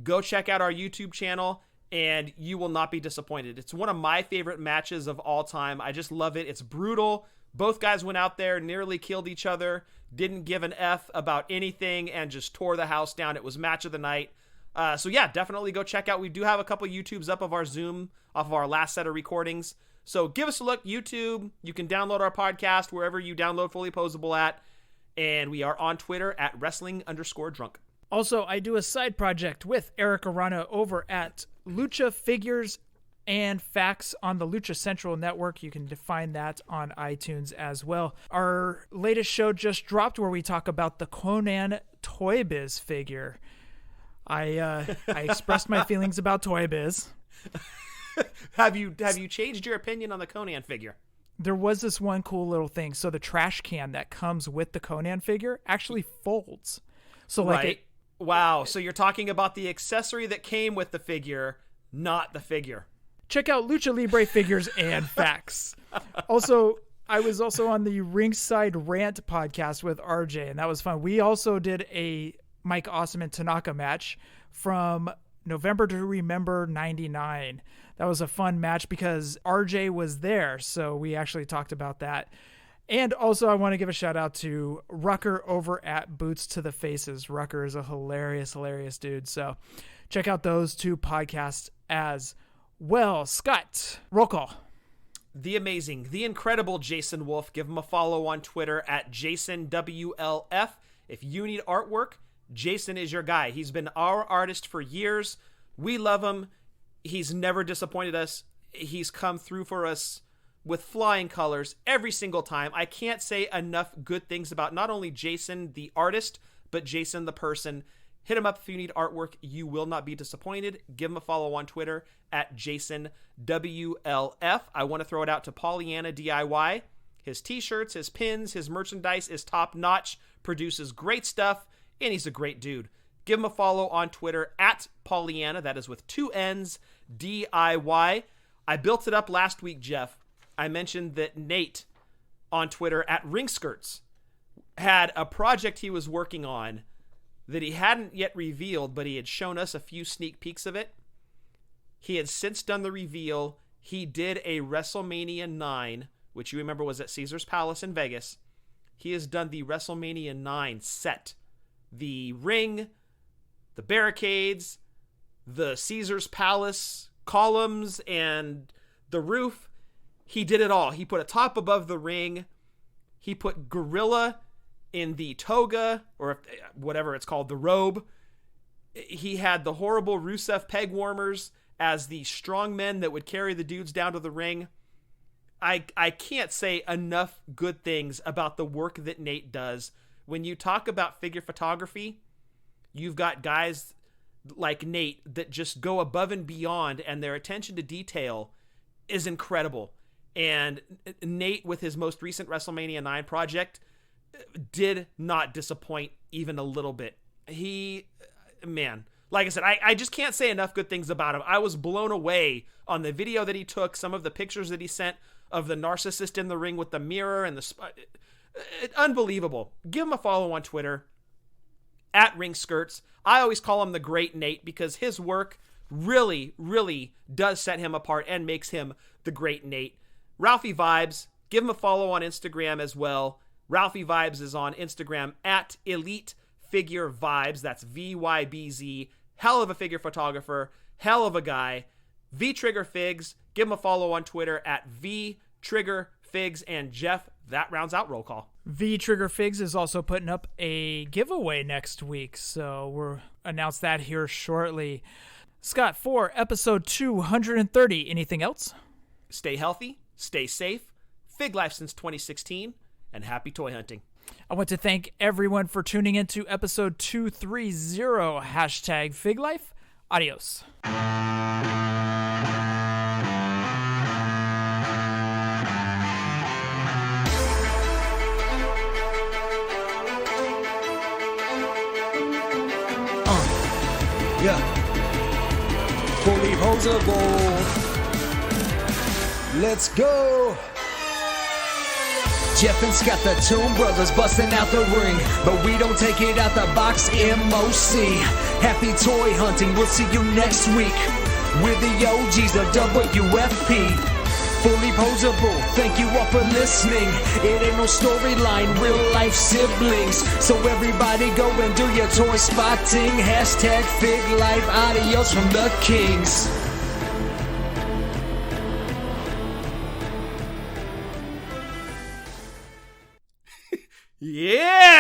go check out our YouTube channel and you will not be disappointed. It's one of my favorite matches of all time. I just love it. It's brutal. Both guys went out there, nearly killed each other, didn't give an F about anything, and just tore the house down. It was match of the night. So yeah, definitely go check out. We do have a couple YouTubes up of our Zoom off of our last set of recordings. So give us a look, YouTube. You can download our podcast wherever you download Fully Poseable at. And we are on Twitter at wrestling_drunk. Also, I do a side project with Eric Arana over at Lucha Figures and Facts on the Lucha Central Network. You can find that on iTunes as well. Our latest show just dropped where we talk about the Conan Toy Biz figure. I expressed my feelings about Toy Biz. Have you changed your opinion on the Conan figure? There was this one cool little thing. So the trash can that comes with the Conan figure actually folds. So like right. Wow. So you're talking about the accessory that came with the figure, not the figure. Check out Lucha Libre Figures and Facts. Also, I was also on the Ringside Rant podcast with RJ, and that was fun. We also did a Mike Awesome and Tanaka match from November to Remember 99. That was a fun match because RJ was there, so we actually talked about that. And also, I want to give a shout out to Rucker over at Boots to the Faces. Rucker is a hilarious dude. So check out those two podcasts as well. Scott, roll call. The amazing, the incredible Jason Wolf. Give him a follow on Twitter at JasonWLF. If you need artwork, Jason is your guy. He's been our artist for years. We love him. He's never disappointed us. He's come through for us with flying colors every single time. I can't say enough good things about not only Jason, the artist, but Jason, the person. Hit him up if you need artwork. You will not be disappointed. Give him a follow on Twitter at JasonWLF. I want to throw it out to Pollyanna DIY. His t-shirts, his pins, his merchandise is top notch, produces great stuff, and he's a great dude. Give him a follow on Twitter at Pollyanna. That is with 2 N's, DIY. I built it up last week, Jeff. I mentioned that Nate on Twitter at Ringskirts had a project he was working on that he hadn't yet revealed, but he had shown us a few sneak peeks of it. He had since done the reveal. He did a WrestleMania 9, which you remember was at Caesar's Palace in Vegas. He has done the WrestleMania 9 set. The ring, the barricades, the Caesar's Palace columns, and the roof. He did it all. He put a top above the ring. He put Gorilla in the toga, or whatever it's called, the robe. He had the horrible Rusev peg warmers as the strong men that would carry the dudes down to the ring. I can't say enough good things about the work that Nate does. When you talk about figure photography, you've got guys like Nate that just go above and beyond, and their attention to detail is incredible. And Nate, with his most recent WrestleMania 9 project, did not disappoint even a little bit. Man, like I said, I just can't say enough good things about him. I was blown away on the video that he took, some of the pictures that he sent of the narcissist in the ring with the mirror and unbelievable. Give him a follow on Twitter at Ringskirts. I always call him the Great Nate because his work really, really does set him apart and makes him the Great Nate. Ralphie Vibes, give him a follow on Instagram as well. Ralphie Vibes is on Instagram at Elite Figure Vibes. That's VYBZ. Hell of a figure photographer. Hell of a guy. V-Trigger Figs. Give him a follow on Twitter at V-Trigger Figs. And Jeff, that rounds out roll call. V-Trigger Figs is also putting up a giveaway next week, so we'll announce that here shortly. Scott, for episode 230, anything else? Stay healthy. Stay safe. Fig life since 2016. And happy toy hunting. I want to thank everyone for tuning in to episode 230, hashtag FigLife. Adios. Yeah. Fully poseable. Let's go. Jeff and Scott, the Toon Brothers, busting out the ring. But we don't take it out the box, MOC. Happy toy hunting, we'll see you next week. We're the OGs of WFP. Fully poseable, thank you all for listening. It ain't no storyline, real life siblings. So everybody go and do your toy spotting. Hashtag FigLife, adios from the Kings. Yeah!